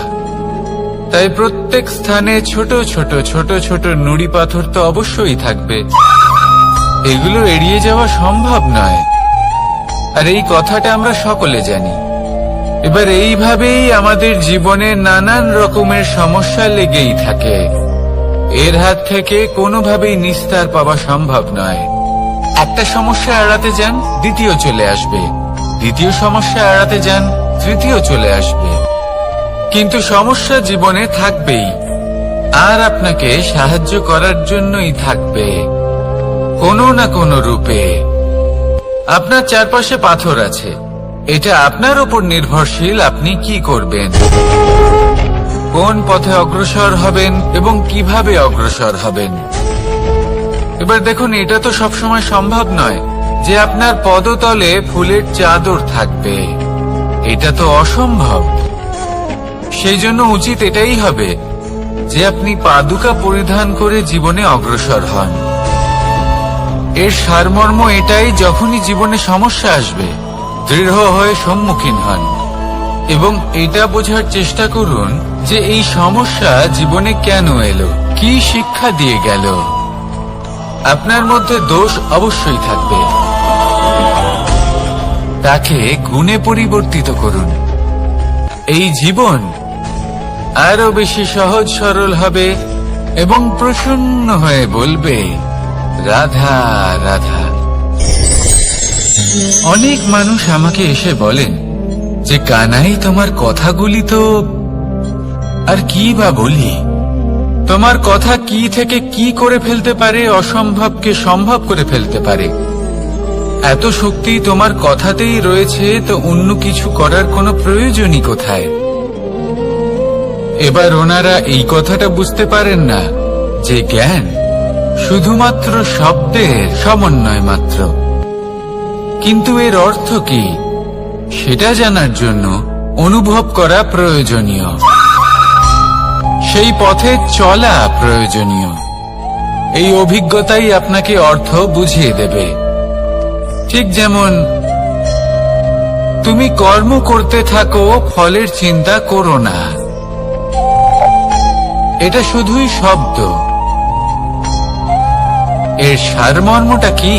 তাই প্রত্যেক স্থানে ছোট ছোট ছোট ছোট নুড়ি পাথর তো অবশ্যই থাকবে। এগুলো এড়িয়ে যাওয়া সম্ভব নয়, আর এই কথাটা আমরা সকলে জানি। এবার এইভাবেই আমাদের জীবনে নানান রকমের সমস্যা লেগেই থাকে। এর হাত থেকে কোনোভাবেই নিস্তার পাওয়া সম্ভব নয়। একটা সমস্যা এড়াতে যান, দ্বিতীয় চলে আসবে, দ্বিতীয় সমস্যা এড়াতে যান, তৃতীয় চলে আসবে। কিন্তু সমস্যা জীবনে থাকবেই, আর আপনাকে সাহায্য করার জন্যই থাকবে কোনো না কোনো রূপে। আপনার চারপাশে পাথর আছে, এটা আপনার উপর নির্ভরশীল আপনি কি করবেন, কোন পথে অগ্রসর হবেন এবং কিভাবে অগ্রসর হবেন। এবার দেখুন, এটা তো সবসময় সম্ভব নয় যে আপনার পদতলে ফুলের চাদর থাকবে, এটা তো অসম্ভব। সেই জন্য উচিত এটাই হবে যে আপনি পাদুকা পরিধান করে জীবনে অগ্রসর হন। এর সারমর্ম এটাই, যখনই জীবনে সমস্যা আসবে দৃঢ় হয়ে সম্মুখীন হন এবং এটা বোঝার চেষ্টা করুন যে এই সমস্যা জীবনে কেন এলো, কি শিক্ষা দিয়ে গেল। আপনার মধ্যে দোষ অবশ্যই থাকবে, তাকে গুণে পরিবর্তিত করুন। এই জীবন আরো বেশি সহজ সরল হবে এবং প্রসন্ন হয়ে বলবে, রাধা রাধা। অনেক মানুষ আমাকে এসে বলেন যে, কানাই তোমার কথাগুলি তো আর কি বা বলি, তোমার কথা কি থেকে কি করে ফেলতে পারে, অসম্ভবকে সম্ভব করে ফেলতে পারে। এত শক্তি তোমার কথাতেই রয়েছে, তো অন্য কিছু করার কোনো প্রয়োজনই কোথায়? এবার ওনারা এই কথাটা বুঝতে পারেন না যে জ্ঞান শুধুমাত্র শব্দের সমন্বয় মাত্র। কিন্তু এর অর্থ কি সেটা জানার জন্য অনুভব করা প্রয়োজনীয়, সেই পথে চলা প্রয়োজনীয়। এই অভিজ্ঞতাই আপনাকে অর্থ বুঝিয়ে দেবে। ঠিক যেমন তুমি কর্ম করতে থাকো, ফলের চিন্তা করো না, এটা শুধুই শব্দ। এর সারমর্মটা কি,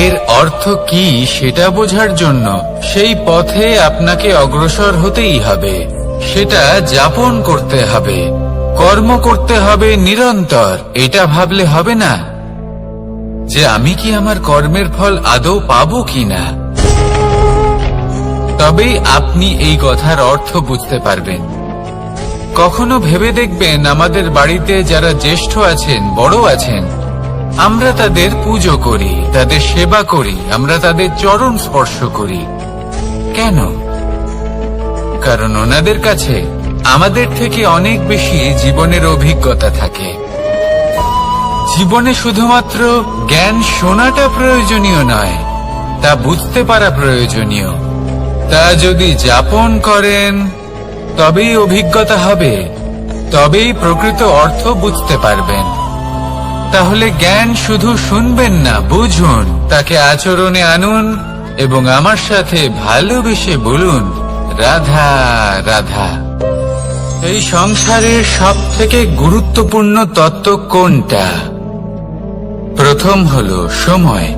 এর অর্থ কি সেটা বোঝার জন্য সেই পথে আপনাকে অগ্রসর হতেই হবে, সেটা যাপন করতে হবে, কর্ম করতে হবে নিরন্তর। এটা ভাবলে হবে না যে আমি কি আমার কর্মের ফল আদৌ পাবো কিনা, তবেই আপনি এই কথার অর্থ বুঝতে পারবেন। কখনো ভেবে দেখবেন, আমাদের বাড়িতে যারা জ্যেষ্ঠ আছেন, বড় আছেন, আমরা তাদের পুজো করি, তাদের সেবা করি, আমরা তাদের চরণ স্পর্শ করি। কেন? কারণ ওনাদের কাছে আমাদের থেকে অনেক বেশি জীবনের অভিজ্ঞতা থাকে। জীবনে শুধুমাত্র জ্ঞান শোনাটা প্রয়োজনীয় নয়, তা বুঝতে পারা প্রয়োজনীয়। তা যদি যাপন করেন তবেই অভিজ্ঞতা হবে, তবেই প্রকৃত অর্থ বুঝতে পারবেন। তাহলে জ্ঞান শুধু শুনবেন না, বুঝুন, তাকে আচরণে আনুন এবং আমার সাথে ভালোবেসে বলুন, রাধা রাধা। এই সংসারের সব থেকে গুরুত্বপূর্ণ তত্ত্ব কোনটা? প্রথম হলো সময়।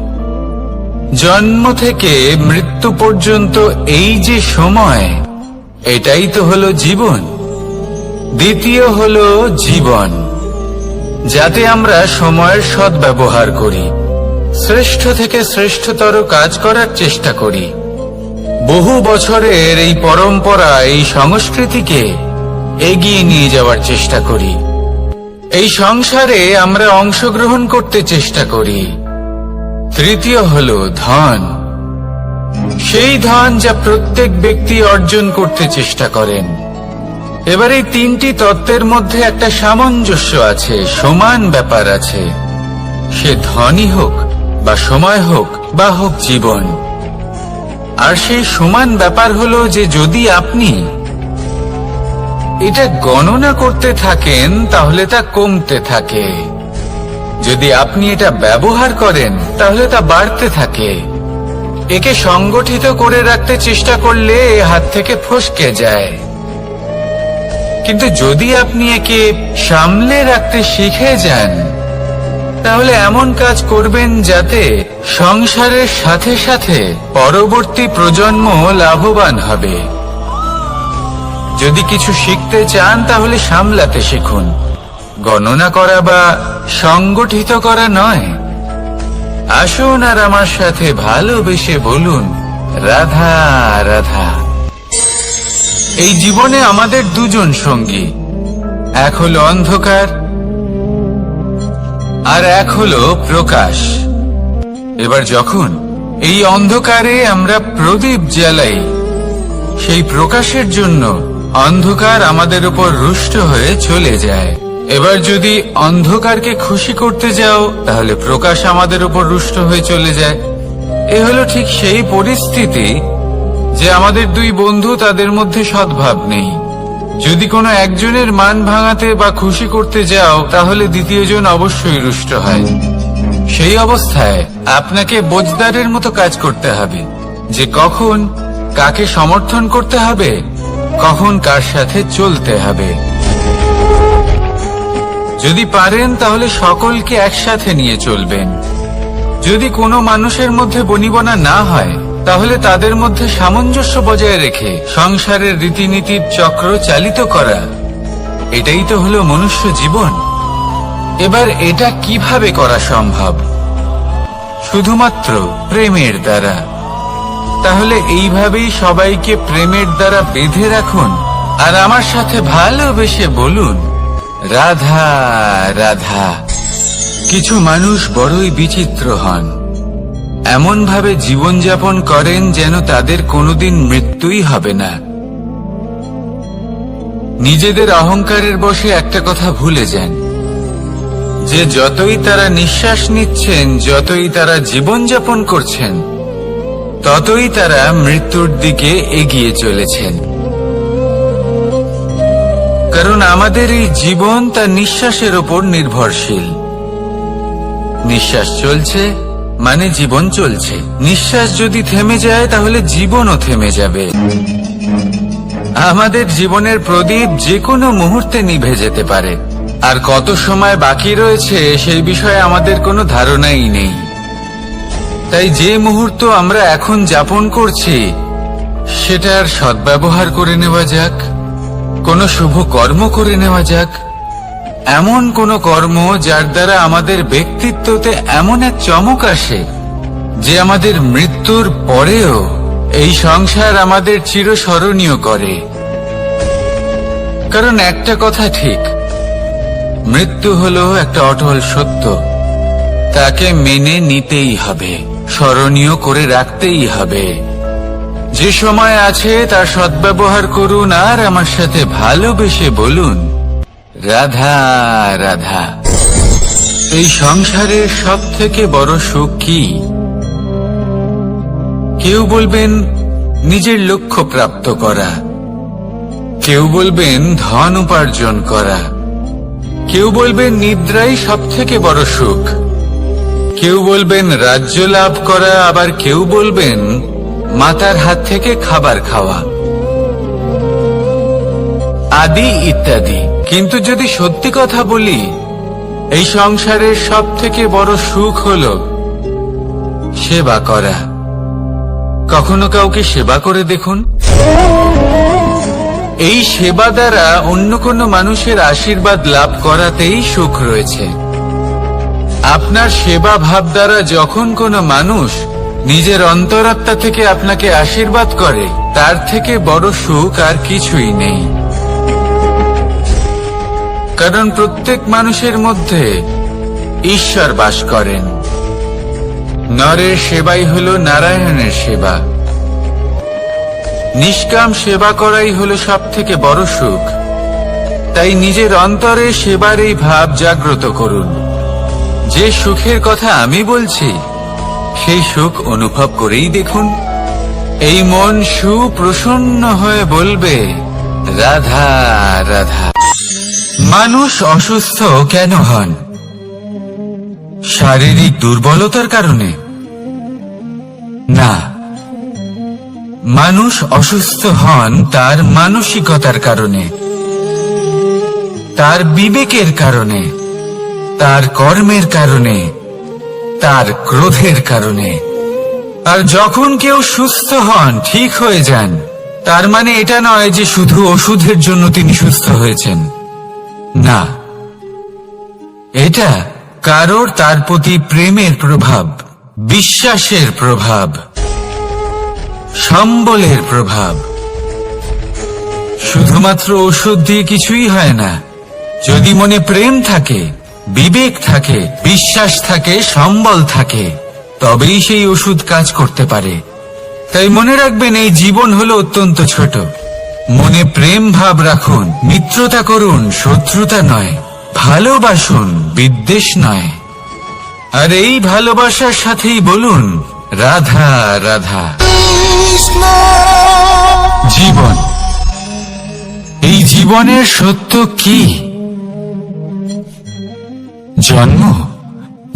জন্ম থেকে মৃত্যু পর্যন্ত এই যে সময়, এটাই তো হলো জীবন। দ্বিতীয় হলো জীবন, যাতে আমরা সময়ের সদ্ব্যবহার করি, শ্রেষ্ঠ থেকে শ্রেষ্ঠতর কাজ করার চেষ্টা করি। বহু বছরের এই পরম্পরা, এই সংস্কৃতিকে এগিয়ে নিয়ে যাওয়ার চেষ্টা করি। এই সংসারে আমরা অংশগ্রহণ করতে চেষ্টা করি। তৃতীয় হলো ধন, সেই ধন যা প্রত্যেক ব্যক্তি অর্জন করতে চেষ্টা করেন। এবার এই তিনটি তত্ত্বের মধ্যে একটা সামঞ্জস্য আছে, সমান ব্যাপার আছে। সে ধনই হোক বা সময় হোক বা হোক জীবন। আর সেই সমান ব্যাপার হলো যে যদি আপনি এটা গণনা করতে থাকেন তাহলে তা কমতে থাকে, যদি আপনি এটা ব্যবহার করেন তাহলে তা বাড়তে থাকে। একে সংগঠিত করে রাখতে চেষ্টা করলে এ হাত থেকে ফসকে যায়, কিন্তু যদি আপনি একে সামলে রাখতে শিখে যান তাহলে এমন কাজ করবেন যাতে সংসারের সাথে সাথে পরবর্তী প্রজন্ম লাভবান হবে। যদি কিছু শিখতে চান তাহলে সামলাতে শিখুন, গণনা করা বা সংগঠিত করা নয়। আসুন আর আমার সাথে ভালোবেসে বলুন, রাধা রাধা। এই জীবনে আমাদের দুজন সঙ্গী, এক হলো অন্ধকার আর এক হলো প্রকাশ। এবার যখন এই অন্ধকারে আমরা প্রদীপ জ্বালাই, সেই প্রকাশের জন্য অন্ধকার আমাদের উপর রুষ্ট হয়ে চলে যায়। এবার যদি অন্ধকারকে খুশি করতে যাও তাহলে প্রকাশ আমাদের উপর রুষ্ট হয়ে চলে যায়। এ হলো ঠিক সেই পরিস্থিতি যে আমাদের দুই বন্ধু, তাদের মধ্যে সদ্ভাব নেই। যদি কোনো একজনের মান ভাঙাতে বা খুশি করতে যাও তাহলে দ্বিতীয়জন অবশ্যই রুষ্ট হয়। সেই অবস্থায় আপনাকে বোঝদারের মতো কাজ করতে হবে যে কখন কাকে সমর্থন করতে হবে, কখন কার সাথে চলতে হবে। যদি পারেন তাহলে সকলকে একসাথে নিয়ে চলবেন। যদি কোনো মানুষের মধ্যে বনিবনা না হয় তাহলে তাদের মধ্যে সামঞ্জস্য বজায় রেখে সংসারের রীতিনীতির চক্র চালিত করা, এটাই তো হলো মনুষ্য জীবন। এবার এটা কিভাবে করা সম্ভব? শুধুমাত্র প্রেমের দ্বারা। তাহলে এইভাবেই সবাইকে প্রেমের দ্বারা বেঁধে রাখুন আর আমার সাথে ভালোবেসে বলুন, রাধা রাধা। কিছু মানুষ বড়ই বিচিত্র হন, এমন ভাবে জীবনযাপন করেন যেন তাদের কোনোদিন মৃত্যুই হবে না। নিজেদের অহংকারের বশে একটা কথা ভুলে যান যে যতই তারা নিঃশ্বাস নিচ্ছেন, যতই তারা জীবনযাপন করছেন, ততই তারা মৃত্যুর দিকে এগিয়ে চলেছেন। কারণ আমাদের এই জীবন তার নিঃশ্বাসের ওপর নির্ভরশীল। নিঃশ্বাস চলছে মানে জীবন চলছে। নিঃশ্বাস যদি থেমে যায় তাহলে জীবনও থেমে যাবে। আমাদের জীবনের প্রদীপ যে কোনো মুহূর্তে নিভে যেতে পারে, আর কত সময় বাকি রয়েছে সেই বিষয়ে আমাদের কোনো ধারণাই নেই। তাই যে মুহূর্ত আমরা এখন যাপন করছি সেটার সদ্ব্যবহার করে নেওয়া যাক, কোনো শুভ কর্ম করে নেওয়া যাক, এমন কোন কর্ম যার দ্বারা আমাদের ব্যক্তিত্বতে এমন এক চমক আসে যে আমাদের মৃত্যুর পরেও এই সংসার আমাদের চিরস্মরণীয় করে। কারণ একটা কথা ঠিক, মৃত্যু হলো একটা অটল সত্য, তাকে মেনে নিতেই হবে, স্মরণীয় করে রাখতেই হবে। যে সময় আছে তার সদ্ব্যবহার করুন আর আমার সাথে ভালোবেসে বলুন, রাধা রাধা। এই সংসারের সব থেকে বড় সুখ কি? কেউ বলবেন নিজের লক্ষ্য প্রাপ্ত করা, কেউ বলবেন ধন উপার্জন করা, কেউ বলবেন নিদ্রাই সব থেকে বড় সুখ, কেউ বলবেন রাজ্য লাভ করা, আবার কেউ বলবেন মাতার হাত থেকে খাবার খাওয়া, আদি ইত্যাদি। কিন্তু যদি সত্যি কথা বলি, এই সংসারের সব থেকে বড় সুখ হলো সেবা করা। কখনো কাউকে সেবা করে দেখুন, এই সেবা দ্বারা অন্য কোনো মানুষের আশীর্বাদ লাভ করাতেই সুখ রয়েছে। আপনার সেবা ভাব দ্বারা যখন কোনো মানুষ নিজের অন্তরাত্মা থেকে আপনাকে আশীর্বাদ করে, তার থেকে বড় সুখ আর কিছুই নেই। কারণ প্রত্যেক মানুষের মধ্যে ঈশ্বর বাস করেন। নরের সেবাই হলো নারায়ণের সেবা। নিষ্কাম সেবা করাই হলো সব থেকে বড় সুখ। তাই নিজের অন্তরে সেবার এই ভাব জাগ্রত করুন। যে সুখের কথা আমি বলছি, সেই সুখ অনুভব করেই দেখুন। এই মন সুপ্রসন্ন হয়ে বলবে, রাধা রাধা। মানুষ অসুস্থ কেন হন? শারীরিক দুর্বলতার কারণে? না, মানুষ অসুস্থ হন তার মানসিকতার কারণে, তার বিবেকের কারণে, তার কর্মের কারণে, তার ক্রোধের কারণে। আর যখন কেউ সুস্থ হন, ঠিক হয়ে যান, তার মানে এটা নয় যে শুধু ওষুধের জন্য তিনি সুস্থ হয়েছেন। না, এটা কারোর তার প্রতি প্রেমের প্রভাব, বিশ্বাসের প্রভাব, সম্বলের প্রভাব। শুধুমাত্র ওষুধ দিয়ে কিছুই হয় না। যদি মনে প্রেম থাকে, বিবেক থাকে, বিশ্বাস থাকে, সম্বল থাকে, তবেই সেই ওষুধ কাজ করতে পারে। তাই মনে রাখবেন, এই জীবন হলো অত্যন্ত ছোট। মনে প্রেম ভাব রাখুন, মিত্রতা করুন, শত্রুতা নয়। ভালোবাসুন, বিদ্বেষ নয়। আর এই ভালোবাসার সাথেই বলুন, রাধা রাধা। জীবন, এই জীবনের সত্য কি? জন্ম,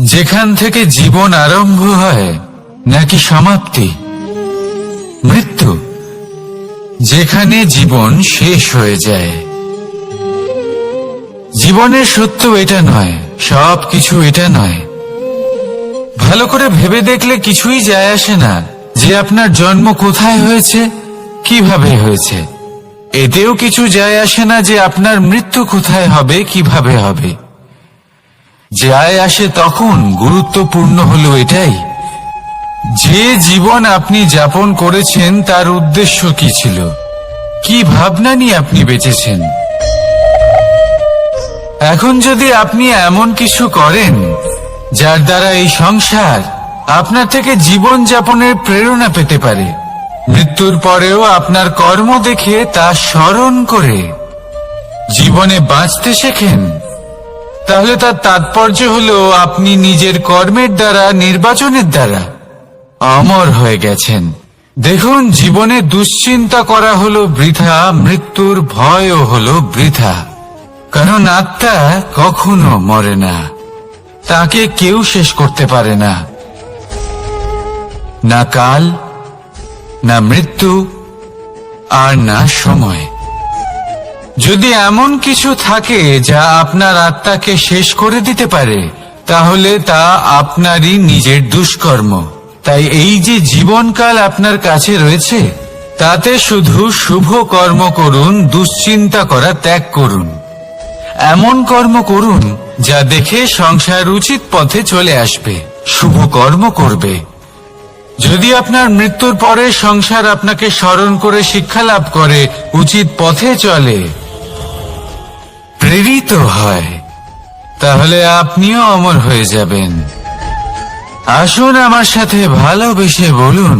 যেখান থেকে জীবন আরম্ভ হয়, নাকি সমাপ্তি? মৃত্যু, যেখানে জীবন শেষ হয়ে যায়। জীবনের সত্য এটা নয়, সবকিছু এটা নয়। ভালো করে ভেবে দেখলে কিছুই যায় আসে না যে আপনার জন্ম কোথায় হয়েছে, কিভাবে হয়েছে। এতেও কিছু যায় আসে না যে আপনার মৃত্যু কোথায় হবে, কিভাবে হবে। যায় আসে তখন, গুরুত্বপূর্ণ হলো এটাই, যে জীবন আপনি যাপন করেছেন তার উদ্দেশ্য কি ছিল, কি ভাবনা নিয়ে আপনি বেঁচেছেন। এখন যদি আপনি এমন কিছু করেন যার দ্বারা এই সংসার আপনার থেকে জীবন যাপনের প্রেরণা পেতে পারে, মৃত্যুর পরেও আপনার কর্ম দেখে তা স্মরণ করে জীবনে বাঁচতে শেখেন, তাহলে তার তাৎপর্য হলো আপনি নিজের কর্মের দ্বারা, নির্বাচনের দ্বারা অমর হয়ে গেছেন। দেখুন, জীবনে দুশ্চিন্তা করা হলো বৃথা, মৃত্যুর ভয়ও হলো বৃথা। কারণ আত্মা কখনো মরে না, তাকে কেউ শেষ করতে পারে না। না কাল, না মৃত্যু, আর না সময়। যদি এমন কিছু থাকে যা আপনার আত্মাকে শেষ করে দিতে পারে, তাহলে তা আপনারই নিজের দুষ্কর্ম। তাই এই যে জীবনকাল আপনার কাছে রয়েছে, তাতে শুধু শুভ কর্ম করুন, দুশ্চিন্তা করা ত্যাগ করুন। এমন কর্ম করুন যা দেখে সংসার উচিত পথে চলে আসবে, শুভ কর্ম করবে। যদি আপনার মৃত্যুর পরে সংসার আপনাকে স্মরণ করে শিক্ষা লাভ করে, উচিত পথে চলে, প্রেরিত হয়, তাহলে আপনিও অমর হয়ে যাবেন। আসুন আমার সাথে ভালোবেসে বলুন,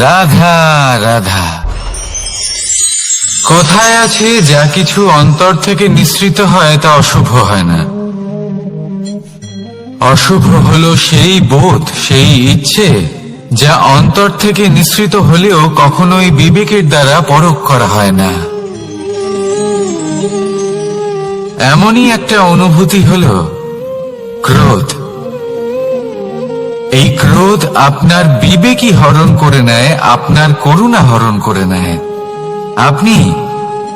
রাধা রাধা। কথায় আছে, যা কিছু অন্তর থেকে নিঃসৃত হয় তা অশুভ হয় না। অশুভ হলো সেই বোধ, সেই ইচ্ছে যা অন্তর থেকে নিঃসৃত হলেও কখনোই বিবেকের দ্বারা পরখ করা হয় না। এমনই একটা অনুভূতি হলো ক্রোধ। এই ক্রোধ আপনার বিবেকই হরণ করে নেয়, আপনার করুণা হরণ করে নেয়। আপনি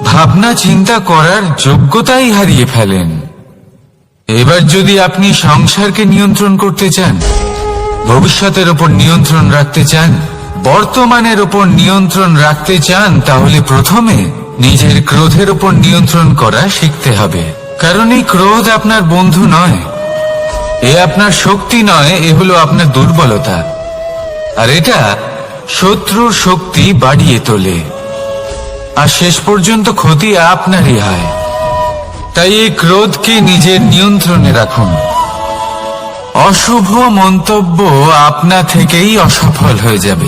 ভাবনা চিন্তা করার যোগ্যতাই হারিয়ে ফেলেন। এবার যদি আপনি সংসারকে নিয়ন্ত্রণ করতে চান, ভবিষ্যতের ওপর নিয়ন্ত্রণ রাখতে চান, বর্তমানের ওপর নিয়ন্ত্রণ রাখতে চান, তাহলে প্রথমে নিজের ক্রোধের উপর নিয়ন্ত্রণ করা শিখতে হবে, কারণ এই ক্রোধ আপনার বন্ধু নয়, এ আপনার শক্তি নয়, এ হলো আপনার দুর্বলতা, আর এটা শত্রুর শক্তি বাড়িয়ে তোলে, আর শেষ পর্যন্ত ক্ষতি আপনারই হয়। তাই এই ক্রোধকে নিজের নিয়ন্ত্রণে রাখুন। অশুভ মন্তব্য আপনা থেকেই অসফল হয়ে যাবে।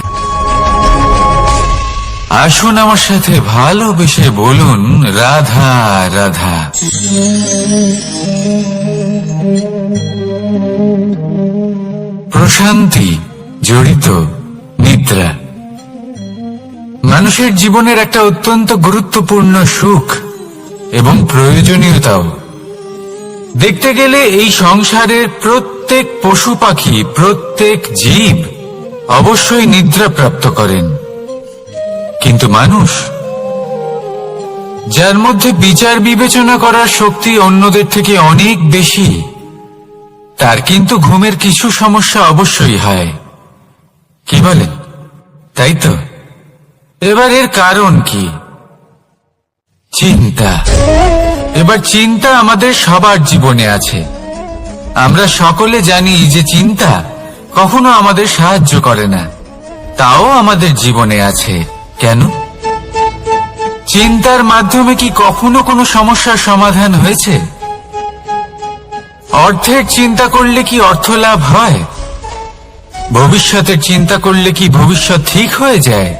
আসুন আমার সাথে ভালোবেসে বলুন, রাধা রাধা। প্রশান্তি জড়িত নিদ্রা মানুষের জীবনের একটা অত্যন্ত গুরুত্বপূর্ণ সুখ এবং প্রয়োজনীয়তাও। দেখতে গেলে এই সংসারের প্রত্যেক পশু পাখি, প্রত্যেক জীব অবশ্যই নিদ্রা প্রাপ্ত করেন, কিন্তু মানুষ, যার মধ্যে বিচার বিবেচনা করার শক্তি অন্যদের থেকে অনেক বেশি, তার কিন্তু ঘুমের কিছু সমস্যা অবশ্যই হয়। কি বলেন? তাই তো। এবার এর কারণ কি? চিন্তা। এবার চিন্তা আমাদের সবার জীবনে আছে। আমরা সকলে জানি যে চিন্তা কখনো আমাদের সাহায্য করে না, তাও আমাদের জীবনে আছে। কেন? চিন্তার মাধ্যমে কি কখনো কোনো সমস্যার সমাধান হয়েছে? অর্থের চিন্তা করলে কি অর্থ লাভ হয়? ভবিষ্যতের চিন্তা করলে কি ভবিষ্যৎ ঠিক হয়ে যায়?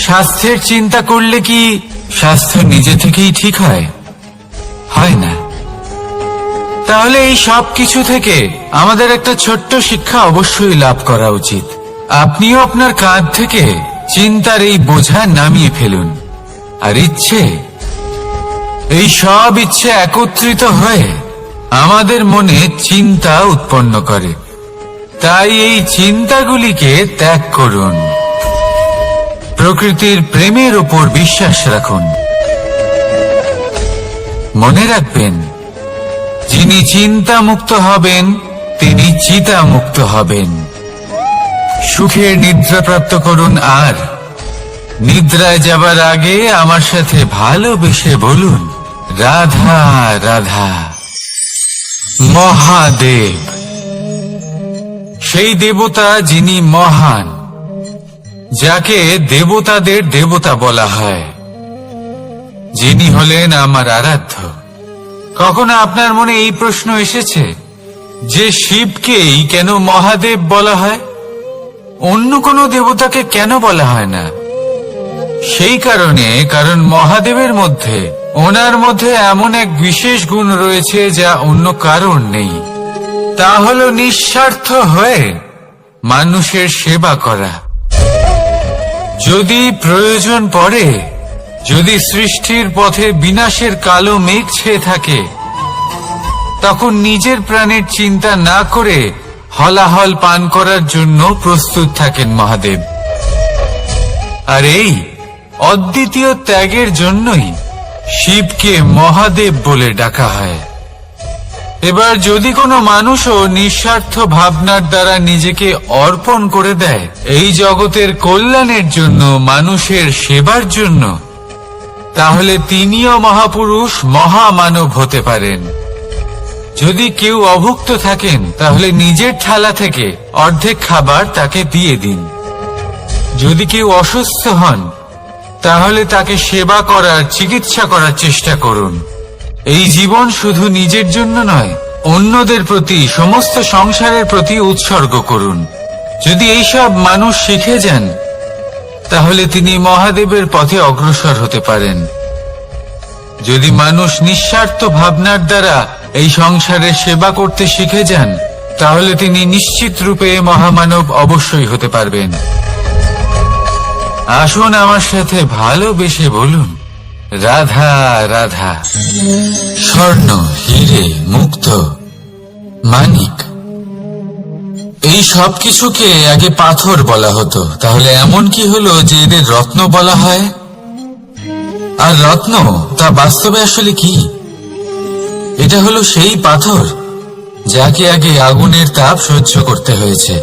স্বাস্থ্যের চিন্তা করলে কি স্বাস্থ্য নিজে থেকেই ঠিক হয়? হয় না। তাহলে এই সব কিছু থেকে আমাদের একটা ছোট্ট শিক্ষা অবশ্যই লাভ করা উচিত। আপনিও আপনার কাঁধ থেকে চিন্তার এই বোঝা নামিয়ে ফেলুন, আর এই সব ইচ্ছে একত্রিত হয়ে আমাদের মনে চিন্তা উৎপন্ন করে। তাই এই চিন্তাগুলিকে ত্যাগ করুন। প্রকৃতির প্রেমের উপর বিশ্বাস রাখুন। মনে রাখবেন, যিনি চিন্তা মুক্ত হবেন তিনি চিতা মুক্ত হবেন। সুখের নিদ্রা প্রাপ্ত করুন, আর নিদ্রায় যাবার আগে আমার সাথে ভালোবেসে বলুন, রাধা রাধা। মহাদেব, সেই দেবতা যিনি মহান, যাকে দেবতাদের দেবতা বলা হয়, যিনি হলেন আমার আরাধ্য। কখনো আপনার মনে এই প্রশ্ন এসেছে যে শিবকেই কেন মহাদেব বলা হয়, অন্য কোনো দেবতাকে কেন বলা হয় না? সেই কারণ মহাদেবের মধ্যে, ওনার মধ্যে এমন এক বিশেষ গুণ রয়েছে যা অন্য কারণ নেই। তা হলো নিঃস্বার্থ হয়ে মানুষের সেবা করা। যদি প্রয়োজন পড়ে, যদি সৃষ্টির পথে বিনাশের কালো মেঘ ছেয়ে থাকে, তখন নিজের প্রাণের চিন্তা না করে হলাহল পান করার জন্য প্রস্তুত থাকেন মহাদেব। আর এই অদ্বিতীয় ত্যাগের জন্যই শিবকে মহাদেব বলে ডাকা হয়। এবার যদি কোনো মানুষও নিঃস্বার্থ ভাবনার দ্বারা নিজেকে অর্পণ করে দেয় এই জগতের কল্যাণের জন্য, মানুষের সেবার জন্য, তাহলে তিনিও মহাপুরুষ, মহামানব হতে পারেন। যদি কেউ অভুক্ত থাকেন, তাহলে নিজের থালা থেকে অর্ধেক খাবার তাকে দিয়ে দিন। যদি কেউ অসুস্থ হন, তাহলে তাকে সেবা করার, চিকিৎসা করার চেষ্টা করুন। এই জীবন শুধু নিজের জন্য নয়, অন্যদের প্রতি, সমস্ত সংসারের প্রতি উৎসর্গ করুন। যদি এইসব মানুষ শিখে যান, তাহলে তিনি মহাদেবের পথে অগ্রসর হতে পারেন। যদি মানুষ নিঃস্বার্থ ভাবনার দ্বারা এই সংসারের সেবা করতে শিখে যান, তাহলে তিনি নিশ্চিত রূপে মহামানব অবশ্যই হতে পারবেন। আসুন আমার সাথে ভালোবেসে বলুন, রাধা রাধা। স্বর্ণ, হিরে, মুক্ত, মানিক, এই সব কিছুকে আগে পাথর বলা হতো। তাহলে এমন কি হলো যে এদের রত্ন বলা হয়? আর রত্ন তা বাস্তবে আসলে কি? এটা হলো সেই পাথর যাকে আগে আগুনের তাপ সহ্য করতে হয়েছে,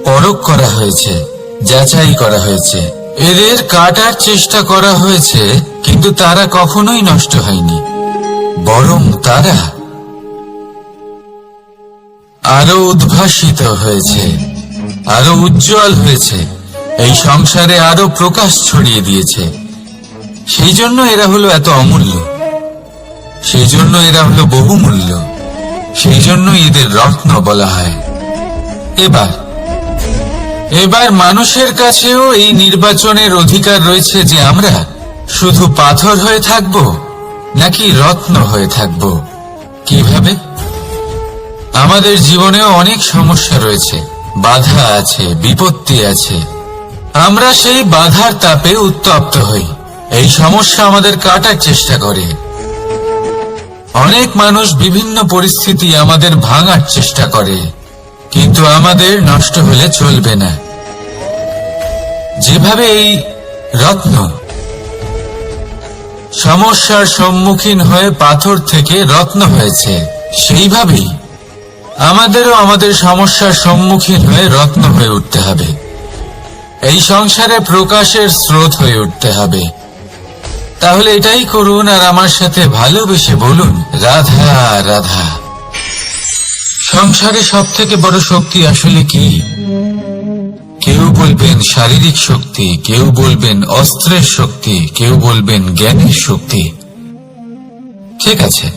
পরখ করা হয়েছে, যাচাই করা হয়েছে, এদের কাটার চেষ্টা করা হয়েছে, কিন্তু তারা কখনোই নষ্ট হয়নি, বরং তারা আরো উদ্ভাসিত হয়েছে, আরো উজ্জ্বল হয়েছে, এই সংসারে আরো প্রকাশ ছড়িয়ে দিয়েছে। সেই জন্য এরা হলো এত অমূল্য, সেই জন্য এরা হলো বহুমূল্য, সেই জন্য এদের রত্ন বলা হয়। এবার মানুষের কাছেও এই নির্বাচনের অধিকার রয়েছে যে আমরা শুধু পাথর হয়ে থাকব নাকি রত্ন হয়ে থাকব। কিভাবে? আমাদের জীবনেও অনেক সমস্যা রয়েছে, বাধা আছে, বিপত্তি আছে। আমরা সেই বাধার তাপে উত্তপ্ত হই, এই সমস্যা আমাদের কাটার চেষ্টা করে। অনেক মানুষ বিভিন্ন পরিস্থিতি আমাদের ভাঙার চেষ্টা করে, কিন্তু আমাদের নষ্ট হলে চলবে না। যেভাবে এই রত্ন সমস্যার সম্মুখীন হয়ে পাথর থেকে রত্ন হয়েছে, সেইভাবেই আমাদেরও আমাদের সমস্যার সম্মুখীন হয়ে রত্ন হয়ে উঠতে হবে। এই সংসারে প্রকাশের স্রোত হয়ে উঠতে হবে। তাহলে এটাই করুন আর আমার সাথে ভালোবেসে বলুন, রাধা রাধা। সংসারে সব থেকে বড় শক্তি আসলে কি? কেউ বলবেন শারীরিক শক্তি, কেউ বলবেন অস্ত্রের শক্তি, কেউ বলবেন জ্ঞানের শক্তি। ঠিক আছে,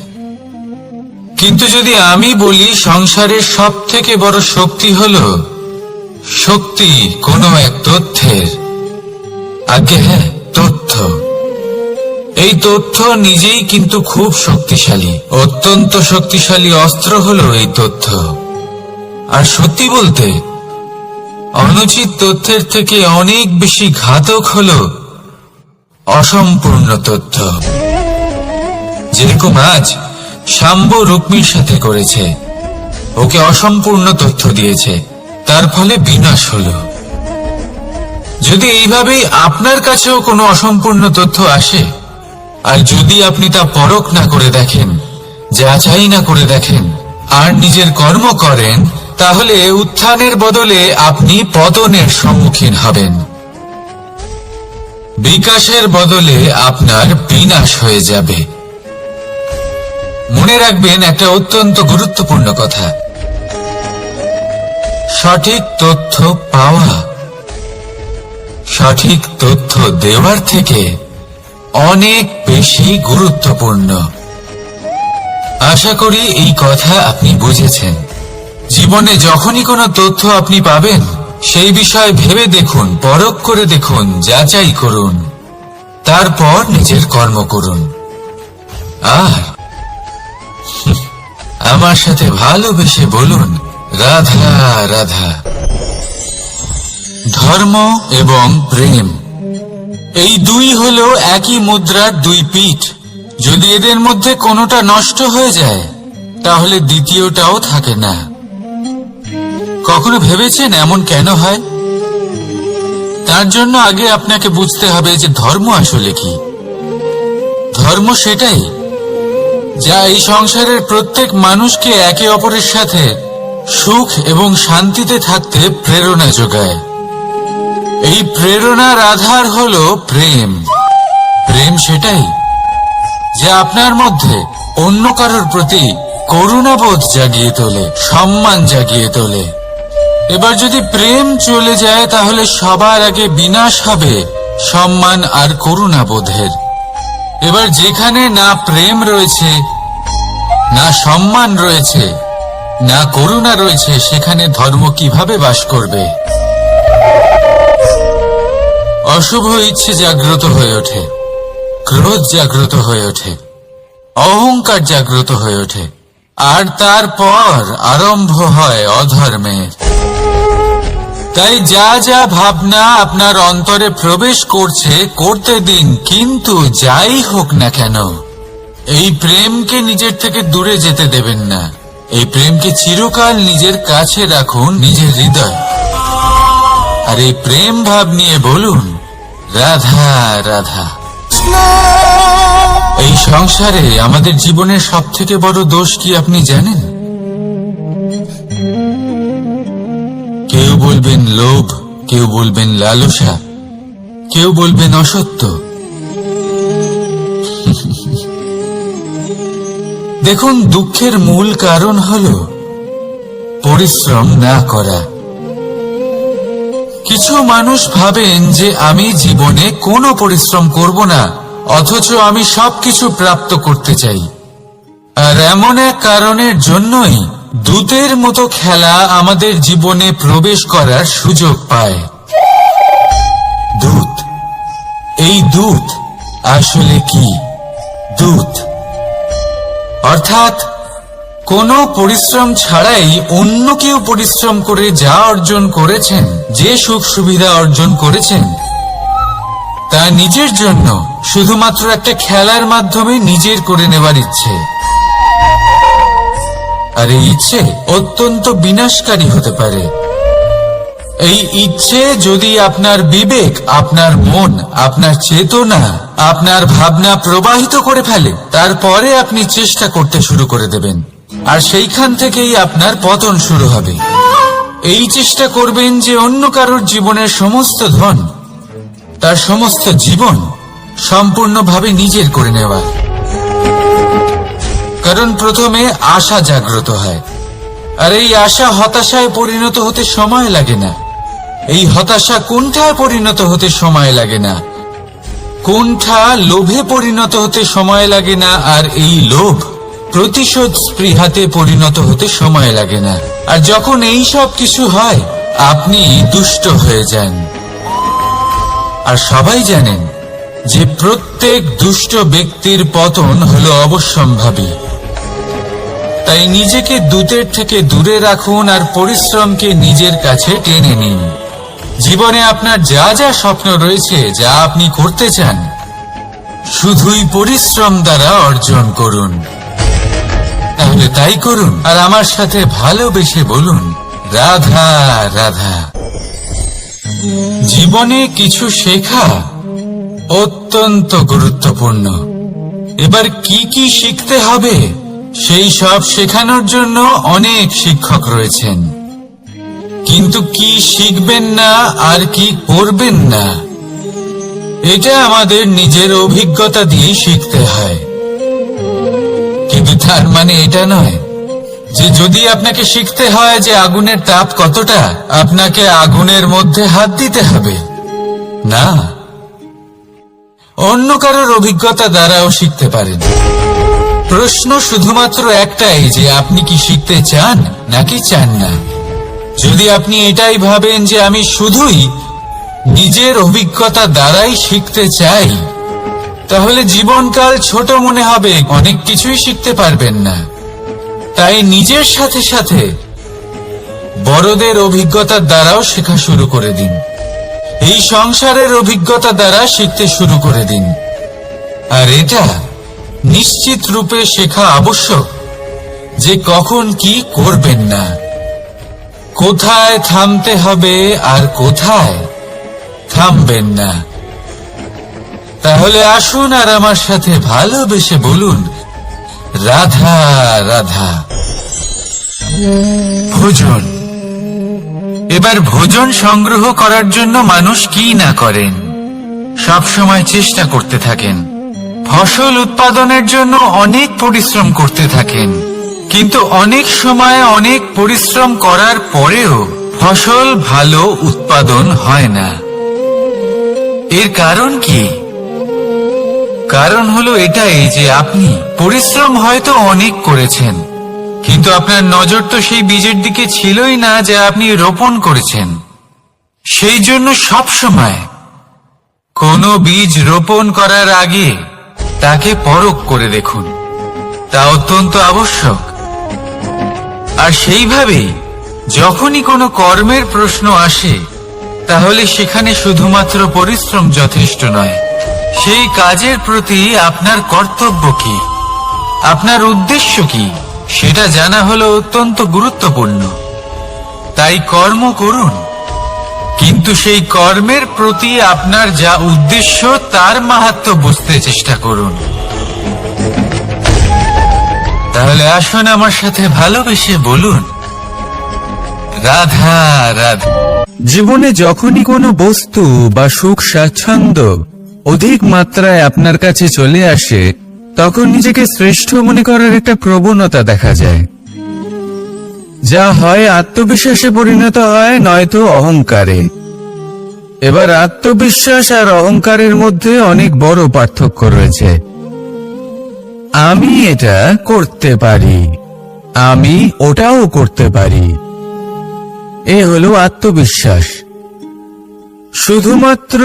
কিন্তু যদি আমি বলি সংসারের সব থেকে বড় শক্তি হলো শক্তি কোনো এক তথ্যের, আগে হ্যাঁ, তথ্য। এই তথ্য নিজেই কিন্তু খুব শক্তিশালী, অত্যন্ত শক্তিশালী অস্ত্র হলো এই তথ্য। আর সত্যি বলতে অনুচিত তথ্যের থেকে অনেক বেশি ঘাতক হলো অসম্পূর্ণ তথ্য। যেরকম আজ শাম্ব রুক্মির সাথে করেছে, ওকে অসম্পূর্ণ তথ্য দিয়েছে, তার ফলে বিনাশ হলো। যদি এইভাবেই আপনার কাছেও কোনো অসম্পূর্ণ তথ্য আসে, আর যদি আপনি তা পরখ না করে দেখেন, যাচাই না করে দেখেন, আর নিজের কর্ম করেন, তাহলে উত্থানের বদলে আপনি পতনের সম্মুখীন হবেন। বিকাশের বদলে আপনার বিনাশ হয়ে যাবে। মনে রাখবেন একটা অত্যন্ত গুরুত্বপূর্ণ কথা, সঠিক তথ্য পাওয়া সঠিক তথ্য দেওয়ার থেকে অনেক বেশি গুরুত্বপূর্ণ। আশা করি এই কথা আপনি বুঝেছেন। জীবনে যখনই কোনো তথ্য আপনি পাবেন, সেই বিষয়ে ভেবে দেখুন, পরখ করে দেখুন, যাচাই করুন, তারপর নিজের কর্ম করুন। আর আমার সাথে ভালোবেসে বলুন, রাধা রাধা। ধর্ম এবং প্রেম, এই দুই হলো একই মুদ্রার দুই পিঠ। যদি এদের মধ্যে কোনোটা নষ্ট হয়ে যায়, তাহলে দ্বিতীয়টাও থাকে না। কখনো ভেবেছেন এমন কেন হয়? তার জন্য আগে আপনাকে বুঝতে হবে যে ধর্ম আসলে কি। ধর্ম সেটাই যা এই সংসারের প্রত্যেক মানুষকে একে অপরের সাথে সুখ এবং শান্তিতে থাকতে প্রেরণা যোগায়। এই প্রেরণার আধার হলো প্রেম। প্রেম সেটাই যা আপনার মধ্যে অন্য কারোর প্রতি করুণাবোধ জাগিয়ে তোলে, সম্মান জাগিয়ে তোলে। এবার যদি প্রেম চলে যায়, তাহলে সবার আগে বিনাশ হবে সম্মান আর করুণাবোধের। এবার যেখানে না প্রেম রয়েছে, না সম্মান রয়েছে, না করুণা রয়েছে, সেখানে ধর্ম কিভাবে বাস করবে? অশুভ ইচ্ছে জাগ্রত হয়ে ওঠে, ক্রোধ জাগ্রত হয়ে ওঠে, অহংকার জাগ্রত হয়ে ওঠে, আর তারপর আরম্ভ হয় অধর্মের। তাই যা যা ভাবনা আপনার অন্তরে প্রবেশ করছে, করতে দিন, কিন্তু যাই হোক না কেন, এই প্রেমকে নিজের থেকে দূরে যেতে দেবেন না। এই প্রেমকে চিরকাল নিজের কাছে রাখুন, নিজের হৃদয়। আর এই প্রেম ভাব নিয়ে বলুন, রাধা রাধা। এই সংসারে আমাদের জীবনের সব থেকে বড় দোষ কি আপনি জানেন? কেউ বলবেন লোভ, কেউ বলবেন লালসা, কেউ বলবেন অসত্য। দেখুন, দুঃখের মূল কারণ হলো পরিশ্রম না করা। কিছু মানুষ ভাবেন যে আমি জীবনে কোনো পরিশ্রম করব না, অথচ আমি সবকিছু প্রাপ্ত করতে চাই। আর এমন এক কারণের জন্যই দূতের মতো খেলা আমাদের জীবনে প্রবেশ করার সুযোগ পায়। দূত, এই দূত আসলে কি? দূত অর্থাৎ কোনো পরিশ্রম ছাড়াই অন্য কেউ পরিশ্রম করে যা অর্জন করেছেন, যে সুখ সুবিধা অর্জন করেছেন, তা নিজের জন্য শুধুমাত্র একটা খেলার মাধ্যমে নিজের করে নেবার ইচ্ছে। আর এই ইচ্ছে অত্যন্ত বিনাশকারী হতে পারে। এই ইচ্ছে যদি আপনার বিবেক, আপনার মন, আপনার চেতনা, আপনার ভাবনা প্রবাহিত করে ফেলে, তারপরে আপনি চেষ্টা করতে শুরু করে দেবেন, আর সেইখান থেকেই আপনার পতন শুরু হবে। এই চেষ্টা করবেন যে অন্য কারোর জীবনের সমস্ত ধন, তার সমস্ত জীবন সম্পূর্ণভাবে নিজের করে নেওয়া। কারণ প্রথমে আশা জাগ্রত হয়, আর এই আশা হতাশায় পরিণত হতে সময় লাগে না। এই হতাশা কুণ্ঠায় পরিণত হতে সময় লাগে না, কুণ্ঠা লোভে পরিণত হতে সময় লাগে না, আর এই লোভ প্রতিশোধ স্পৃহাতে পরিণত হতে সময় লাগে না। আর যখন এই সব কিছু হয়, আপনি দুষ্ট হয়ে যান। আর সবাই জানেন যে প্রত্যেক দুষ্ট ব্যক্তির পতন হলো অবশ্যম্ভাবী। তাই নিজেকে দূতের থেকে দূরে রাখুন আর পরিশ্রমকে নিজের কাছে টেনে নিন। জীবনে আপনার যা যা স্বপ্ন রয়েছে, যা আপনি করতে চান, শুধুই পরিশ্রম দ্বারা অর্জন করুন। তাহলে তাই করুন, আর আমার সাথে ভালোবেসে বলুন, রাধা রাধা। জীবনে কিছু শেখা অত্যন্ত গুরুত্বপূর্ণ। এবার কি কি শিখতে হবে, সেই সব শেখানোর জন্য অনেক শিক্ষক রয়েছেন। কিন্তু কি শিখবেন না আর কি করবেন না, এটা আমাদের নিজের অভিজ্ঞতা দিয়ে শিখতে হয়। কিন্তু তার মানে এটা নয় যে যদি আপনাকে শিখতে হয় যে আগুনের তাপ কতটা, আপনাকে আগুনের মধ্যে হাত দিতে হবে। না, অন্য কারোর অভিজ্ঞতা দ্বারাও শিখতে পারেন। প্রশ্ন শুধুমাত্র একটাই যে আপনি কি শিখতে চান নাকি চান না। যদি আপনি এটাই ভাবেন যে আমি শুধুই নিজের অভিজ্ঞতা দ্বারাই শিখতে চাই, তাহলে জীবনকাল ছোট মনে হবে, অনেক কিছুই শিখতে পারবেন না। তাই নিজের সাথে সাথে বড়দের অভিজ্ঞতার দ্বারাও শেখা শুরু করে দিন। এই সংসারের অভিজ্ঞতা দ্বারা শিখতে শুরু করে দিন। আর এটা নিশ্চিত রূপে শেখা আবশ্যক যে কখন কি করবেন না, কোথায় থামতে হবে আর কোথায় থামবেন না। তাহলে আসুন আর আমার সাথে ভালোবেসে বলুন, রাধা রাধা। ভোজন। এবার ভোজন সংগ্রহ করার জন্য মানুষ কি না করেন, সব সময় চেষ্টা করতে থাকেন। ফসল উৎপাদনের জন্য অনেক পরিশ্রম করতে থাকেন, কিন্তু অনেক সময় অনেক পরিশ্রম করার পরেও ফসল ভালো উৎপাদন হয় না। এর কারণ কি? কারণ হলো এটাই যে আপনি পরিশ্রম হয়তো অনেক করেছেন, কিন্তু আপনার নজর তো সেই বীজের দিকে ছিলই না যা আপনি রোপণ করেছেন। সেই জন্য সব সময় কোনো বীজ রোপণ করার আগে তাকে পরখ করে দেখুন, তা অত্যন্ত আবশ্যক। আর সেইভাবেই যখনই কোনো কর্মের প্রশ্ন আসে, তাহলে সেখানে শুধুমাত্র পরিশ্রম যথেষ্ট নয়। সেই কাজের প্রতি আপনার কর্তব্য কি, আপনার উদ্দেশ্য কি, সেটা জানা হলো অত্যন্ত গুরুত্বপূর্ণ। তাই কর্ম করুন, কিন্তু সেই কর্মের প্রতি আপনার যা উদ্দেশ্য তার মাহাত্ম্য বুঝতে চেষ্টা করুন। তাহলে আসুন আমার সাথে ভালোবেসে বলুন, রাধা রাধা। জীবনে যখনই কোনো বস্তু বা সুখ স্বাচ্ছন্দ্য অধিক মাত্রায় আপনার কাছে চলে আসে, তখন নিজেকে শ্রেষ্ঠ মনে করার একটা প্রবণতা দেখা যায়, যা হয় আত্মবিশ্বাসে পরিণত হয়, নয়তো অহংকারে। এবার আত্মবিশ্বাস আর অহংকারের মধ্যে অনেক বড় পার্থক্য রয়েছে। আমি এটা করতে পারি, আমি ওটাও করতে পারি, এ হলো আত্মবিশ্বাস। শুধুমাত্র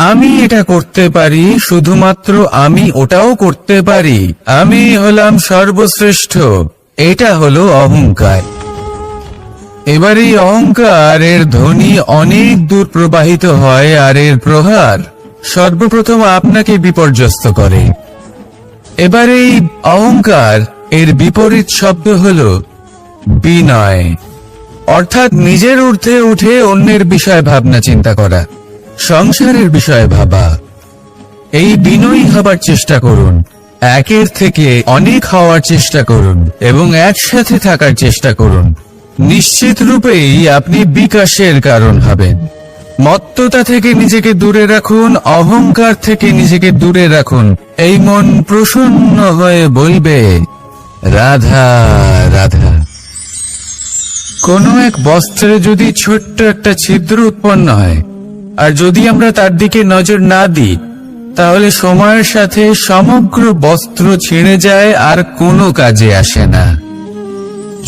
আমি এটা করতে পারি, শুধুমাত্র আমি ওটাও করতে পারি, আমি হলাম সর্বশ্রেষ্ঠ, এটা হলো অহংকার। এবার এই অহংকার এর ধ্বনি অনেক দূর প্রবাহিত হয়, আর এর প্রহার সর্বপ্রথম আপনাকে বিপর্যস্ত করে। এবার এই অহংকার এর বিপরীত শব্দ হলো বিনয়, অর্থাৎ নিজের ঊর্ধ্বে উঠে অন্যের বিষয়ে ভাবনা চিন্তা করা, সংসারের বিষয়ে ভাবা। এই বিনয়ী হবার চেষ্টা করুন, একের থেকে অনেক হওয়ার চেষ্টা করুন এবং একসাথে থাকার চেষ্টা করুন। নিশ্চিত রূপেই আপনি বিকাশের কারণ হবেন। মত্ততা থেকে নিজেকে দূরে রাখুন, অহংকার থেকে নিজেকে দূরে রাখুন। এই মন প্রসন্ন হয়ে বলবে, রাধা রাধা। কোনো এক বস্ত্রে যদি ছোট্ট একটা ছিদ্র উৎপন্ন হয়, আর যদি আমরা তার দিকে নজর না দিই, তাহলে সময়ের সাথে সমগ্র বস্ত্র ছিঁড়ে যায় আর কোনো কাজে আসে না।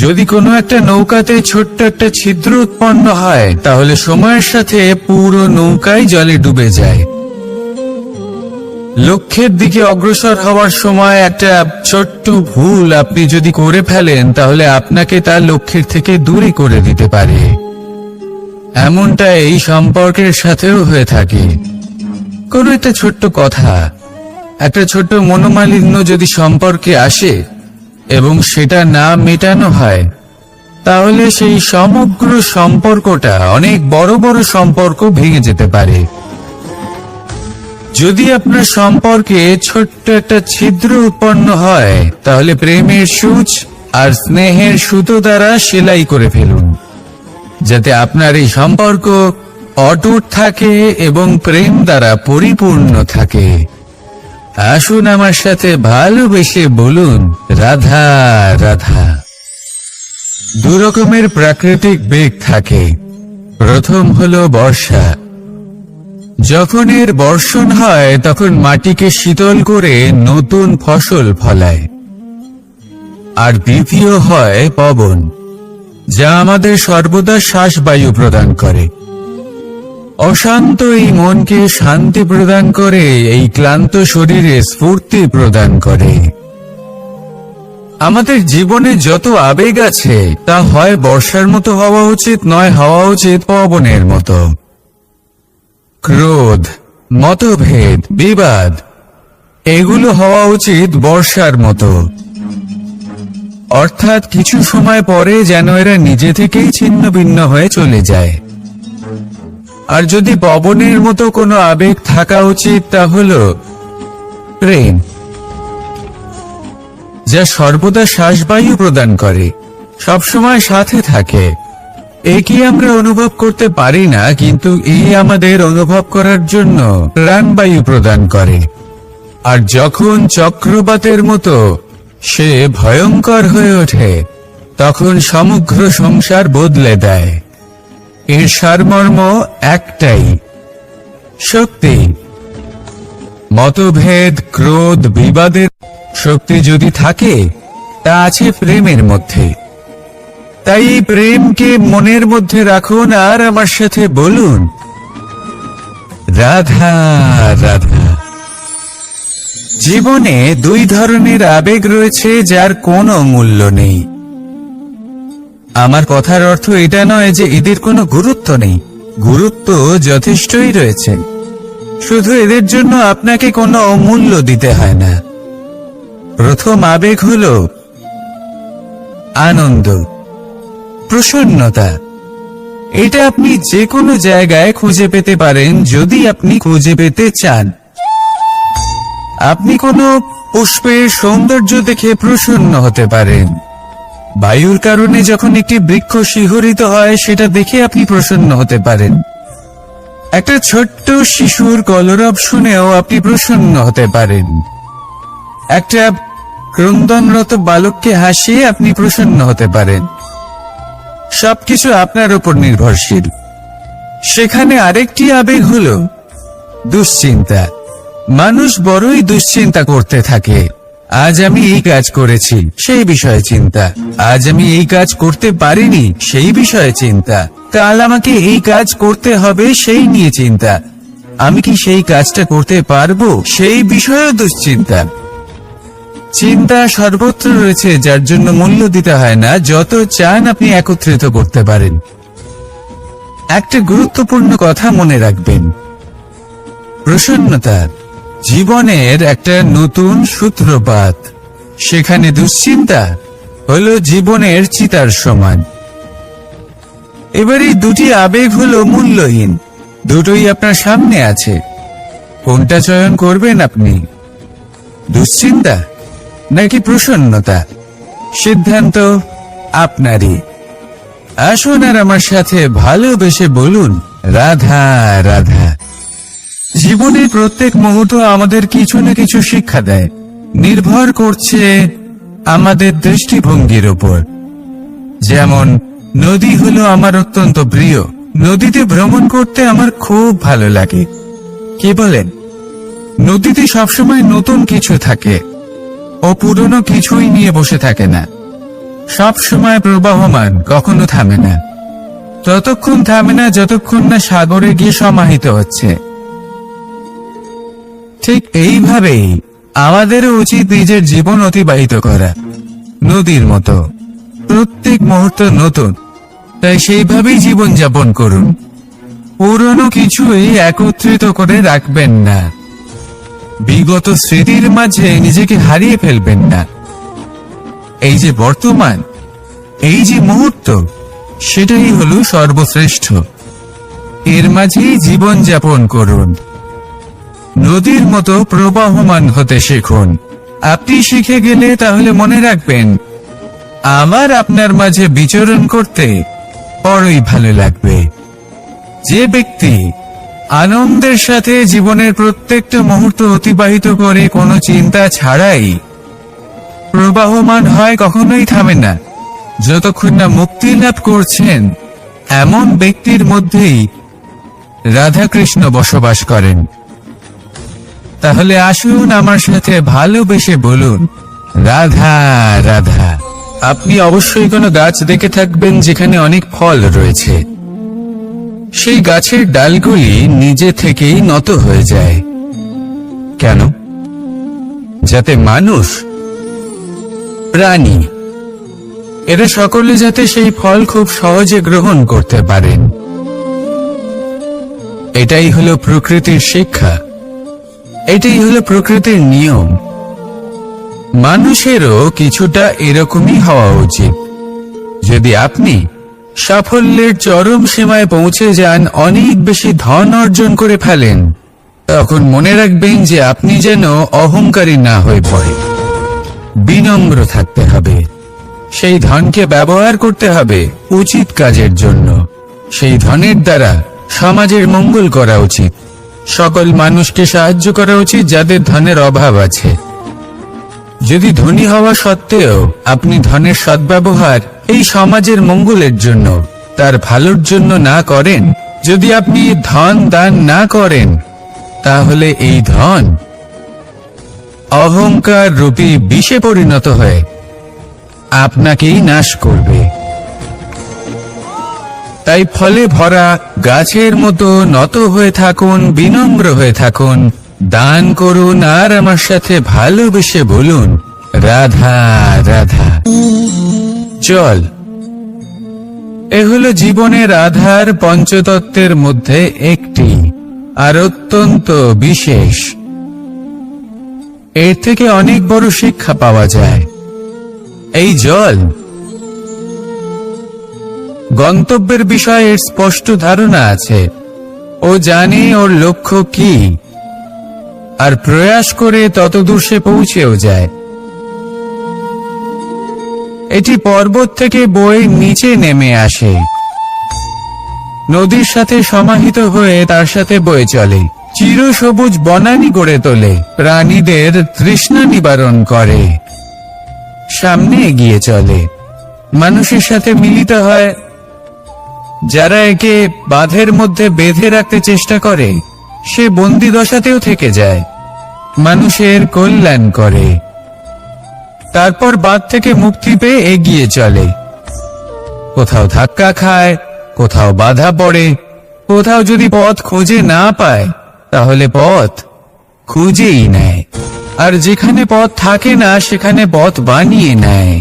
যদি কোনো একটা নৌকাতে ছোট্ট একটা ছিদ্র উৎপন্ন হয়, তাহলে সময়ের সাথে পুরো নৌকাই জলে ডুবে যায়। লক্ষ্যের দিকে অগ্রসর হওয়ার সময় একটা ছোট্ট ভুল আপনি যদি করে ফেলেন, তাহলে আপনাকে তার লক্ষ্যের থেকে দূরে করে দিতে পারে। এমনটা এই সম্পর্কের সাথেও হয়ে থাকে। কোনো একটা ছোট্ট কথা, একটা ছোট্ট মনোমালিন্য যদি সম্পর্কে আসে এবং সেটা না মেটানো হয়, তাহলে সেই সমগ্র সম্পর্কটা, অনেক বড় বড় সম্পর্ক ভেঙে যেতে পারে। যদি আপনার সম্পর্কে ছোট্ট একটা ছিদ্র উৎপন্ন হয়, তাহলে প্রেমের সূচ আর স্নেহের সুতো দ্বারা সেলাই করে ফেলুন, যাতে আপনার এই সম্পর্ক অটুট থাকে এবং প্রেম দ্বারা পরিপূর্ণ থাকে। আসুন আমার সাথে ভালোবেসে বলুন, রাধা রাধা। দু রকমের প্রাকৃতিক বেগ থাকে। প্রথম হলো বর্ষা। যখন এর বর্ষণ হয়, তখন মাটিকে শীতল করে নতুন ফসল ফলায়। আর দ্বিতীয় হয় পবন, যা আমাদের সর্বদা শ্বাসবায়ু প্রদান করে। অশান্ত এই মনকে শান্তি প্রদান করে, এই ক্লান্ত শরীরে স্ফূর্তি প্রদান করে। আমাদের জীবনে যত আবেগ আছে, তা হয় বর্ষার মতো হওয়া উচিত, নয় হওয়া উচিত পবনের মতো। ক্রোধ, মতভেদ, বিবাদ, এগুলো হওয়া উচিত বর্ষার মতো। অর্থাৎ কিছু সময় পরে যেন এরা নিজে থেকেই ছিন্ন ভিন্ন হয়ে চলে যায়। আর যদি পবনের মতো কোনো আবেগ থাকা উচিত, তা হলো প্রেম, যা সর্বদা শ্বাসবায়ু প্রদান করে, সবসময় সাথে থাকে। একে আমরা অনুভব করতে পারি না, কিন্তু এই আমাদের অনুভব করার জন্য প্রাণবায়ু প্রদান করে। আর যখন চক্রবাতের মতো সে ভয়ঙ্কর হয়ে ওঠে, তখন সমগ্র সংসার বদলে দেয়। এর সারমর্ম একটাই, শক্তি। মতভেদ, ক্রোধ, বিবাদের শক্তি যদি থাকে, তা আছে প্রেমের মধ্যে। তাই এই প্রেমকে মনের মধ্যে রাখুন আর আমার সাথে বলুন, রাধা রাধা। জীবনে দুই ধরনের আবেগ রয়েছে, যার কোনো মূল্য নেই। আমার কথার অর্থ এটা নয় যে এদের কোনো গুরুত্ব নেই। গুরুত্ব যথেষ্টই রয়েছে, শুধু এদের জন্য আপনাকে কোনো অমূল্য দিতে হয় না। প্রথম আবেগ হলো আনন্দ, প্রসন্নতা। এটা আপনি যে কোনো জায়গায় খুঁজে পেতে পারেন, যদি আপনি খুঁজে পেতে চান। আপনি কোনো পুষ্পের সৌন্দর্য দেখে প্রসন্ন হতে পারেন, বায়ুর কারণে যখন একটি বৃক্ষ শিহরিত হয় সেটা দেখে আপনি প্রসন্ন হতে পারেন। একটা ছোট্ট শিশুর কলরব শুনেও আপনি প্রসন্ন হতে পারেন। একটা ক্রন্দনরত বালককে হাসিয়ে আপনি প্রসন্ন হতে পারেন। সবকিছু আপনার উপর নির্ভরশীল। সেখানে আরেকটি আবেগ হলো দুশ্চিন্তা। মানুষ বড়ই দুশ্চিন্তা করতে থাকে। আজ আমি এই কাজ করেছি, সেই বিষয়ে চিন্তা। আজ আমি এই কাজ করতে পারিনি, সেই বিষয়ে চিন্তা। কাল আমাকে এই কাজ করতে হবে, সেই নিয়ে চিন্তা। আমি কি সেই কাজটা করতে পারবো, সেই বিষয়েও দুশ্চিন্তা। চিন্তা সর্বত্র রয়েছে, যার জন্য মূল্য দিতে হয় না। যত চান আপনি একত্রিত করতে পারেন। একটা গুরুত্বপূর্ণ কথা মনে রাখবেন, প্রসন্নতা জীবনের একটা নতুন সূত্রপাত। সেখানে দুশ্চিন্তা হলো জীবনের চিতার সমান। এবার এই দুটি আবেগ হলো মূল্যহীন, দুটোই আপনার সামনে আছে। কোনটা চয়ন করবেন আপনি, দুশ্চিন্তা নাকি প্রসন্নতা? সিদ্ধান্ত আপনারই। আসুন আর আমার সাথে ভালোবেসে বলুন, রাধা রাধা। জীবনের প্রত্যেক মুহূর্ত আমাদের কিছু না কিছু শিক্ষা দেয়, নির্ভর করছে আমাদের দৃষ্টিভঙ্গির উপর। যেমন নদী হলো আমার অত্যন্ত প্রিয়। নদীতে ভ্রমণ করতে আমার খুব ভালো লাগে। কি বলেন? নদীতে সবসময় নতুন কিছু থাকে, ও পুরনো কিছুই নিয়ে বসে থাকে না। সব সময় প্রবাহমান, কখনো থামে না। ততক্ষণ থামে না যতক্ষণ না সাগরে গিয়ে সমাহিত হচ্ছে। ঠিক এইভাবেই আমাদেরও উচিত নিজের জীবন অতিবাহিত করা, নদীর মতো। প্রত্যেক মুহূর্ত নতুন, তাই সেইভাবেই জীবন যাপন করুন। পুরনো কিছুই একত্রিত করে রাখবেন না। বিগত স্মৃতির মাঝে নিজেকে হারিয়ে ফেলবেন না। এই যে বর্তমান, এই যে মুহূর্ত, সেটাই হলো সর্বশ্রেষ্ঠ। এর মাঝেই জীবন যাপন করুন। নদীর মতো প্রবাহমান হতে শিখুন। আপনি শিখে গেলে তাহলে মনে রাখবেন, আমার আপনার মাঝে বিচরণ করতে বড়ই ভালো লাগবে। যে ব্যক্তি আনন্দের সাথে জীবনের প্রত্যেকটা মুহূর্ত অতিবাহিত করে কোনো চিন্তা ছাড়াই প্রবাহমান হয়, কখনোই থামে না যতক্ষণ না মুক্তি লাভ করছেন, এমন ব্যক্তির মধ্যেই রাধাকৃষ্ণ বসবাস করেন। তাহলে আসুন আমার সাথে ভালোবেসে বলুন, রাধা রাধা। আপনি অবশ্যই কোনো গাছ দেখে থাকবেন যেখানে অনেক ফল রয়েছে। সেই গাছের ডালগুলি নিজে থেকেই নত হয়ে যায়। কেন? যাতে মানুষ, প্রাণী, এরা সকলে যাতে সেই ফল খুব সহজে গ্রহণ করতে পারেন। এটাই হলো প্রকৃতির শিক্ষা, এটাই হলো প্রকৃতির নিয়ম। মানুষেরও কিছুটা এরকমই হওয়া উচিত। যদি আপনি সাফল্যের চরম সীমায় পৌঁছে যান, অনেক বেশি ধন অর্জন করে ফেলেন, তখন মনে রাখবেন যে আপনি যেন অহংকারী না হয়ে পড়ে। বিনম্র থাকতে হবে। সেই ধনকে ব্যবহার করতে হবে উচিত কাজের জন্য। সেই ধনের দ্বারা সমাজের মঙ্গল করা উচিত। সকল মানুষকে সাহায্য করা উচিত যাদের ধনের অভাব আছে। যদি ধনী হওয়া সত্ত্বেও আপনি ধনের সদ্ব্যবহার এই সমাজের মঙ্গলের জন্য, তার ভালোর জন্য না করেন, যদি আপনি ধন দান না করেন, তাহলে এই ধন অহংকার রূপী বিষে পরিণত হয়ে আপনাকেই নাশ করবে। তাই ফলে ভরা গাছের মতো নত হয়ে থাকুন, বিনম্র হয়ে থাকুন, দান করুন, আর আমার সাথে ভালোবেসে বলুন, রাধা রাধা। জল, এ হলো জীবনের আধার, পঞ্চতত্ত্বের মধ্যে একটি, আর অত্যন্ত বিশেষ। এর থেকে অনেক বড় শিক্ষা পাওয়া যায়। এই জল গন্তব্যের বিষয়ে এর স্পষ্ট ধারণা আছে। ও জানে ওর লক্ষ্য কি, আর প্রয়াস করে ততদূর সে পৌঁছেও যায়। এটি পর্বত থেকে বয়ে নিচে নেমে আসে, নদীর সাথে সমাহিত হয়ে তার সাথে বয়ে চলে, চিরসবুজ বনানী গড়ে তোলে, প্রাণীদের তৃষ্ণা নিবারণ করে, সামনে এগিয়ে চলে, মানুষের সাথে মিলিত হয়। যারা একে বাঁধের মধ্যে বেঁধে রাখতে চেষ্টা করে সে বন্দি দশাতেও থেকে যায়, মানুষের কল্যাণ করে। তারপর বাঁধ থেকে মুক্তি পেয়ে এগিয়ে চলে, কোথাও ধাক্কা খায়, কোথাও বাধা পড়ে, কোথাও যদি পথ খুঁজে না পায় তাহলে পথ খুঁজেই নেয়, আর যেখানে পথ থাকে না সেখানে পথ বানিয়ে নেয়,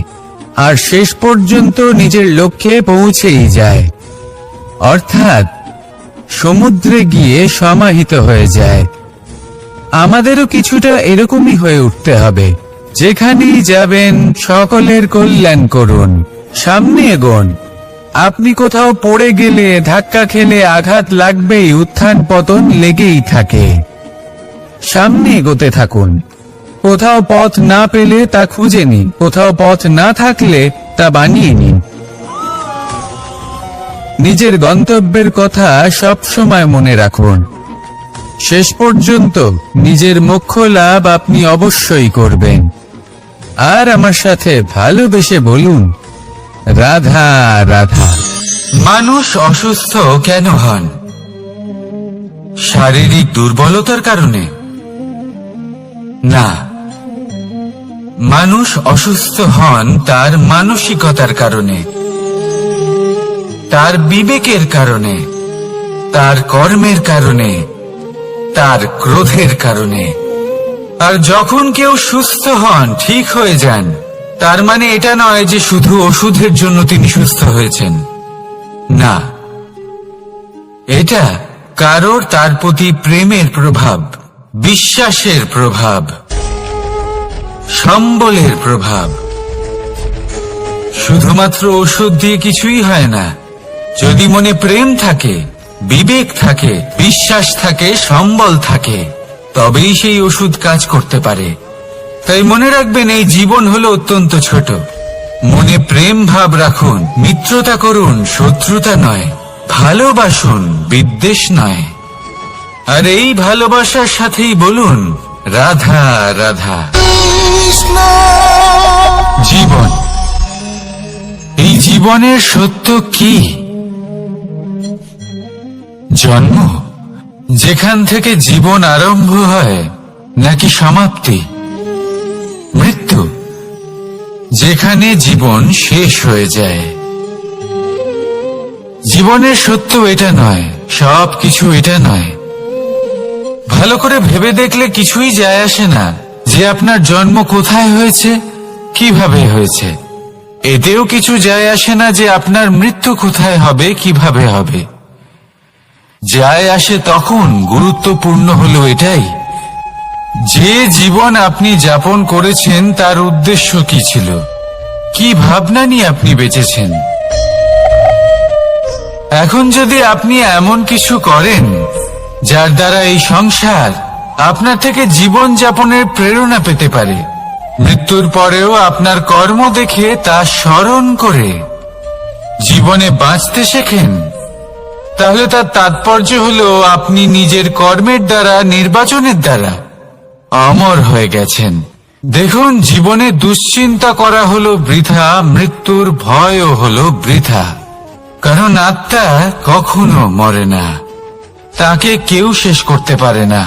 আর শেষ পর্যন্ত নিজের লক্ষ্যে পৌঁছেই যায়, অর্থাৎ সমুদ্রে গিয়ে সমাহিত হয়ে যায়। আমাদেরও কিছুটা এরকমই হয়ে উঠতে হবে। যেখানেই যাবেন সকলের কল্যাণ করুন, সামনে এগোন। আপনি কোথাও পড়ে গেলে, ধাক্কা খেলে আঘাত লাগবেই, উত্থান পতন লেগেই থাকে। সামনে এগোতে থাকুন। কোথাও পথ না পেলে তা খুঁজে নিন, কোথাও পথ না থাকলে তা বানিয়ে নিন। নিজের গন্তব্যের কথা সব সময় মনে রাখুন। শেষ পর্যন্ত নিজের মোক্ষ লাভ আপনি অবশ্যই করবেন। আর আমার সাথে ভালোবেসে বলুন, রাধা রাধা। মানুষ অসুস্থ কেন হন? শারীরিক দুর্বলতার কারণে? না, মানুষ অসুস্থ হন তার মানসিকতার কারণে, তার বিবেকের কারণে, তার কর্মের কারণে, তার ক্রোধের কারণে। আর যখন কেউ সুস্থ হন, ঠিক হয়ে যান, তার মানে এটা নয় যে শুধু ওষুধের জন্য তিনি সুস্থ হয়েছেন। না, এটা কারোর তার প্রতি প্রেমের প্রভাব, বিশ্বাসের প্রভাব, সম্বলের প্রভাব। শুধুমাত্র ওষুধ দিয়ে কিছুই হয় না। যদি মনে প্রেম থাকে, বিবেক থাকে, বিশ্বাস থাকে, সম্বল থাকে, তবেই সেই ওষুধ কাজ করতে পারে। তাই মনে রাখবেন, এই জীবন হলো অত্যন্ত ছোট। মনে প্রেম ভাব রাখুন, মিত্রতা করুন, শত্রুতা নয়, ভালোবাসুন, বিদ্বেষ নয়। আর এই ভালোবাসার সাথেই বলুন, রাধা রাধা। জীবন, এই জীবনের সত্য কি? জন্ম, যেখান থেকে জীবন আরম্ভ হয়, নাকি সমাপ্তি? মৃত্যু, যেখানে জীবন শেষ হয়ে যায়। জীবনের সত্য এটা নয়, সব কিছু এটা নয়। ভালো করে ভেবে দেখলে কিছুই যায় আসে না যে আপনার জন্ম কোথায় হয়েছে, কিভাবে হয়েছে। এতেও কিছু যায় আসে না যে আপনার মৃত্যু কোথায় হবে, কিভাবে হবে। যায় আসে তখন, গুরুত্বপূর্ণ হলো এটাই, যে জীবন আপনি যাপন করেছেন তার উদ্দেশ্য কি ছিল, কি ভাবনা নিয়ে আপনি বেঁচেছেন। এখন যদি আপনি এমন কিছু করেন যার দ্বারা এই সংসার আপনার থেকে জীবন যাপনের প্রেরণা পেতে পারে, মৃত্যুর পরেও আপনার কর্ম দেখে তা স্মরণ করে জীবনে বাঁচতে শেখেন, তাহলে তার তাৎপর্য হলো আপনি নিজের কর্মের দ্বারা, নির্বাচনের দ্বারা অমর হয়ে গেছেন। দেখুন, জীবনে দুশ্চিন্তা করা হলো বৃথা, মৃত্যুর ভয়ও হলো বৃথা। কারণ আত্মা কখনো মরে না, তাকে কেউ শেষ করতে পারে না।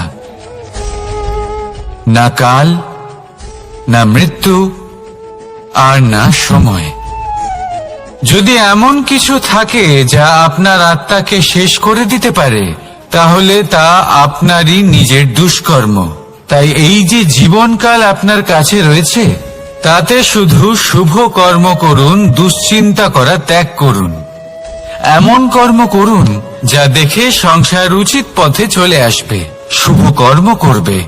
না কাল, না মৃত্যু, আর না সময়। যদি এমন কিছু থাকে যা আপনার আত্মাকে শেষ করে দিতে পারে, তাহলে তা আপনারই নিজের দুষ্কর্ম। তাই এই যে জীবনকাল আপনার কাছে রয়েছে, তাতে শুধু শুভ কর্ম করুন, দুশ্চিন্তা করা ত্যাগ করুন। এমন কর্ম করুন যা দেখে সংসার উচিত পথে চলে আসবে, শুভ কর্ম করবে।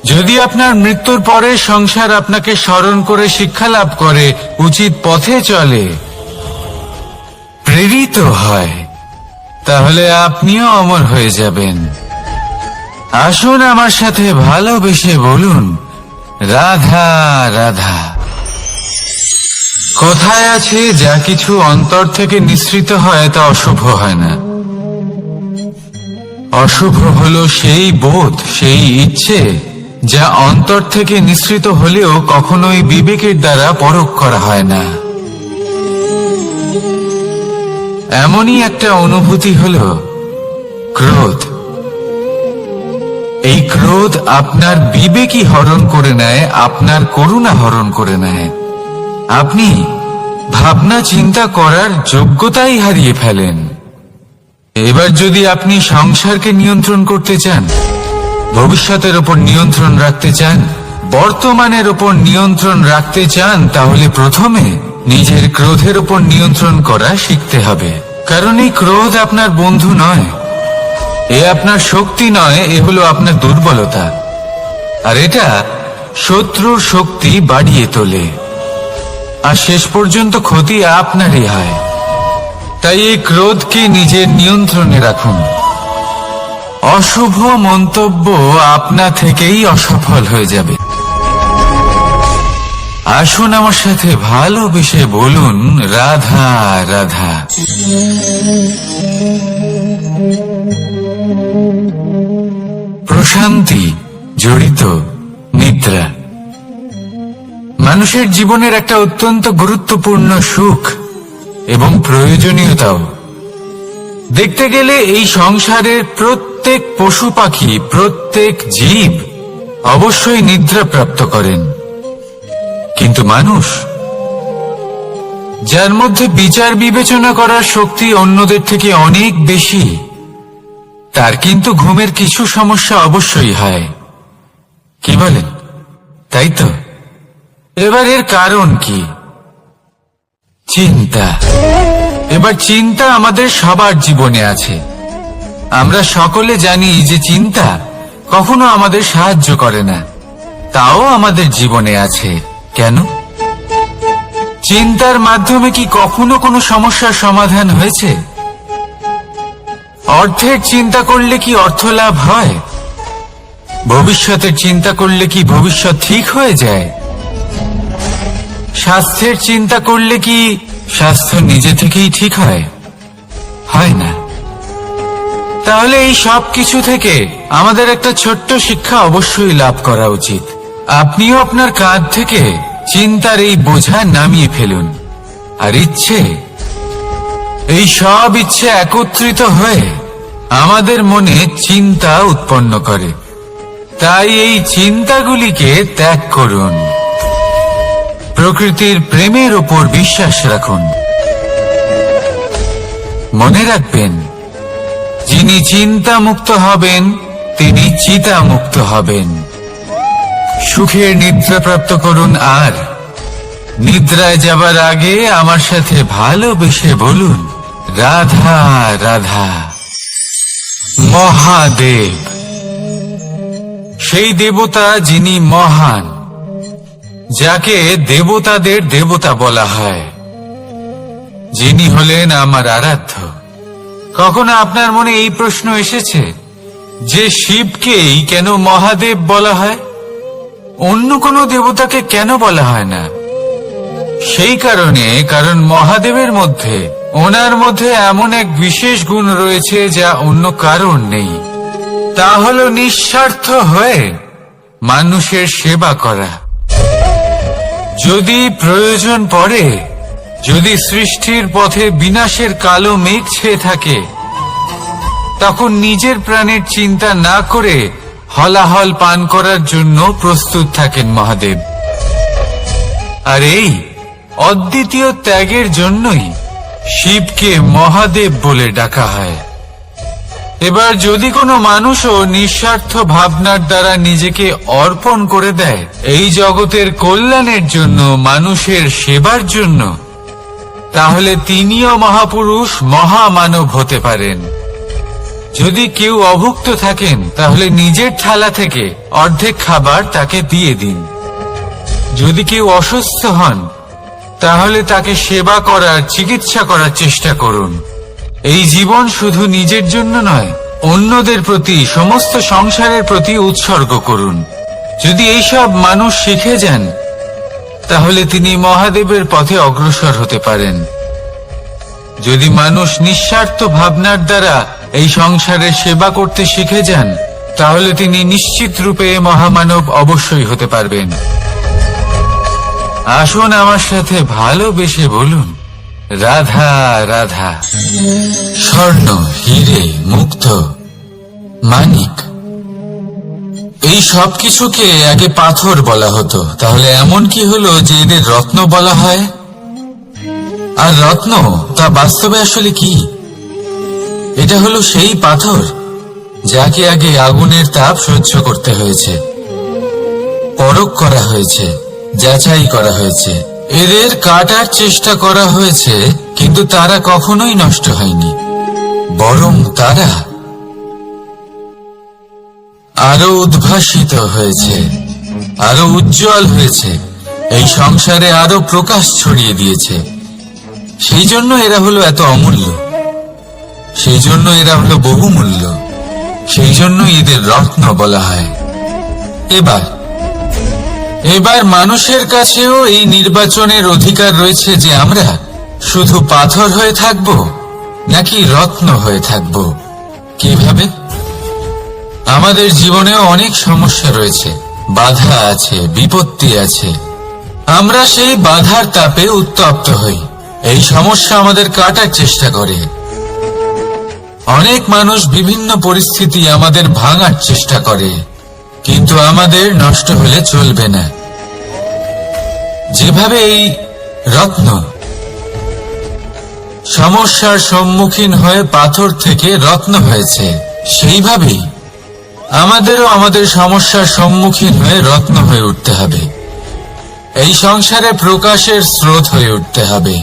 যদি আপনার মৃত্যুর পরে সংসার আপনাকে স্মরণ করে শিক্ষা লাভ করে, উচিত পথে চলে, প্রেরিত হয়, তাহলে আপনিও অমর হয়ে যাবেন। আসুন আমার সাথে ভালোবেসে বলুন, রাধা রাধা। কথায় আছে, যা কিছু অন্তর থেকে নিঃসৃত হয় তা অশুভ হয় না। অশুভ হলো সেই বোধ, সেই ইচ্ছে যা অন্তর থেকে নিঃসৃত হলেও কখনোই বিবেকের দ্বারা পরখ করা হয় না। এমনই একটা অনুভূতি হলো ক্রোধ। এই ক্রোধ আপনার বিবেকই হরণ করে নেয়, আপনার করুণা হরণ করে নেয়। আপনি ভাবনা চিন্তা করার যোগ্যতাই হারিয়ে ফেলেন। এবার যদি আপনি সংসারকে নিয়ন্ত্রণ করতে চান, ভবিষ্যতের উপর নিয়ন্ত্রণ রাখতে চান, বর্তমানের উপর নিয়ন্ত্রণ রাখতে চান, তাহলে প্রথমে নিজের ক্রোধের উপর নিয়ন্ত্রণ করা শিখতে হবে। কারণ এই ক্রোধ আপনার বন্ধু নয়, এ আপনার শক্তি নয়, এ হলো আপনার দুর্বলতা। আর এটা শত্রুর শক্তি বাড়িয়ে তোলে, আর শেষ পর্যন্ত ক্ষতি আপনারই হয়। তাই এই ক্রোধকে নিজের নিয়ন্ত্রণে রাখুন। অশুভ মন্তব্য আপনা থেকেই অসফল হয়ে যাবে। আসুন আমার সাথে ভালোবেসে বলুন, রাধা রাধা। প্রশান্তি জড়িত নিদ্রা মানুষের জীবনের একটা অত্যন্ত গুরুত্বপূর্ণ সুখ এবং প্রয়োজনীয়তাও। দেখতে গেলে এই সংসারের প্রত্যেক পশু পাখি, প্রত্যেক জীব অবশ্যই নিদ্রা প্রাপ্ত করেন, কিন্তু মানুষ, যার মধ্যে বিচার বিবেচনা করার শক্তি অন্যদের থেকে অনেক বেশি, তার কিন্তু ঘুমের কিছু সমস্যা অবশ্যই হয়। কি বলেন? তাই তো। এবার এর কারণ কি? চিন্তা। এবার চিন্তা আমাদের সবার জীবনে আছে। আমরা সকলে জানি যে চিন্তা কখনো আমাদের সাহায্য করে না, তাও আমাদের জীবনে আছে। কেন? চিন্তার মাধ্যমে কি কখনো কোনো সমস্যার সমাধান হয়েছে? অর্থের চিন্তা করলে কি অর্থ লাভ হয়? ভবিষ্যতের চিন্তা করলে কি ভবিষ্যৎ ঠিক হয়ে যায়? স্বাস্থ্যের চিন্তা করলে কি স্বাস্থ্য নিজে থেকেই ঠিক হয়? হয় না। তাহলে এই সব কিছু থেকে আমাদের একটা ছোট্ট শিক্ষা অবশ্যই লাভ করা উচিত। আপনিও আপনার কাঁধ থেকে চিন্তার এই বোঝা নামিয়ে ফেলুন। আর ইচ্ছে, এই সব ইচ্ছে একত্রিত হয়ে আমাদের মনে চিন্তা উৎপন্ন করে। তাই এই চিন্তাগুলিকে ত্যাগ করুন। প্রকৃতির প্রেমের ওপর বিশ্বাস রাখুন। মনে রাখবেন, যিনি চিন্তা মুক্ত হবেন তিনি চিতা মুক্ত হবেন। সুখের নিদ্রা প্রাপ্ত করুন, আর নিদ্রায় যাবার আগে আমার সাথে ভালোবেসে বলুন, রাধা রাধা। মহাদেব, সেই দেবতা যিনি মহান, যাকে দেবতাদের দেবতা বলা হয়, যিনি হলেন আমার আরাধ্য। কখনো আপনার মনে এই প্রশ্ন এসেছে যে শিবকেই কেন মহাদেব বলা হয়, অন্য কোনো দেবতাকে কেন বলা হয় না? সেই কারণে, কারণ মহাদেবের মধ্যে, ওনার মধ্যে এমন এক বিশেষ গুণ রয়েছে যা অন্য কারণ নেই। তা হলো নিঃস্বার্থ হয়ে মানুষের সেবা করা। যদি প্রয়োজন পড়ে, যদি সৃষ্টির পথে বিনাশের কালো মেঘ ছেয়ে থাকে, তখন নিজের প্রাণের চিন্তা না করে হলাহল পান করার জন্য প্রস্তুত থাকেন মহাদেব। আর এই অদ্বিতীয় ত্যাগের জন্যই শিবকে মহাদেব বলে ডাকা হয়। এবার যদি কোনো মানুষও নিঃস্বার্থ ভাবনার দ্বারা নিজেকে অর্পণ করে দেয় এই জগতের কল্যাণের জন্য, মানুষের সেবার জন্য, তাহলে তিনিও মহাপুরুষ, মহামানব হতে পারেন। যদি কেউ অভুক্ত থাকেন, তাহলে নিজের থালা থেকে অর্ধেক খাবার তাকে দিয়ে দিন। যদি কেউ অসুস্থ হন, তাহলে তাকে সেবা করার, চিকিৎসা করার চেষ্টা করুন। এই জীবন শুধু নিজের জন্য নয়, অন্যদের প্রতি, সমস্ত সংসারের প্রতি উৎসর্গ করুন। যদি এইসব মানুষ শিখে যান, তাহলে তিনি মহাদেবের পথে অগ্রসর হতে পারেন। যদি মানুষ নিঃস্বার্থ ভাবনার দ্বারা এই সংসারের সেবা করতে শিখে যান, তাহলে তিনি নিশ্চিত রূপে মহামানব অবশ্যই হতে পারবেন। আসুন আমার সাথে ভালোবেসে বলুন, রাধা রাধা। স্বর্ণ, হিরে, মুক্ত, মানিক, এই সব কিছুকে আগে পাথর বলা হতো। তাহলে এমন কি হলো যে এদের রত্ন বলা হয়? আর রত্ন তা বাস্তবে আসলে কি? এটা হলো সেই পাথর যাকে আগে আগুনের তাপ সহ্য করতে হয়েছে, পরখ করা হয়েছে, যাচাই করা হয়েছে, এদের কাটার চেষ্টা করা হয়েছে, কিন্তু তারা কখনোই নষ্ট হয়নি, বরং তারা আরো উদ্ভাসিত হয়েছে, আরো উজ্জ্বল হয়েছে, এই সংসারে আরো প্রকাশ ছড়িয়ে দিয়েছে। সেই জন্য এরা হলো এত অমূল্য, সেই জন্য এরা হলো বহুমূল্য, সেই জন্য এদের রত্ন বলা হয়। এবার মানুষের কাছেও এই নির্বাচনের অধিকার রয়েছে যে আমরা শুধু পাথর হয়ে থাকব নাকি রত্ন হয়ে থাকব। কিভাবে? আমাদের জীবনেও অনেক সমস্যা রয়েছে, বাধা আছে, বিপত্তি আছে। আমরা সেই বাধার তাপে উত্তপ্ত হই, এই সমস্যা আমাদের কাটার চেষ্টা করে। অনেক মানুষ বিভিন্ন পরিস্থিতি আমাদের ভাঙার চেষ্টা করে, কিন্তু আমাদের নষ্ট হলে চলবে না। যেভাবে এই রত্ন সমস্যার সম্মুখীন হয়ে পাথর থেকে রত্ন হয়েছে, সেইভাবেই আমাদেরও আমাদের সমস্যার সম্মুখীন হয়ে রত্ন হয়ে উঠতে হবে, এই সংসারে প্রকাশের স্রোত হয়ে উঠতে হবে।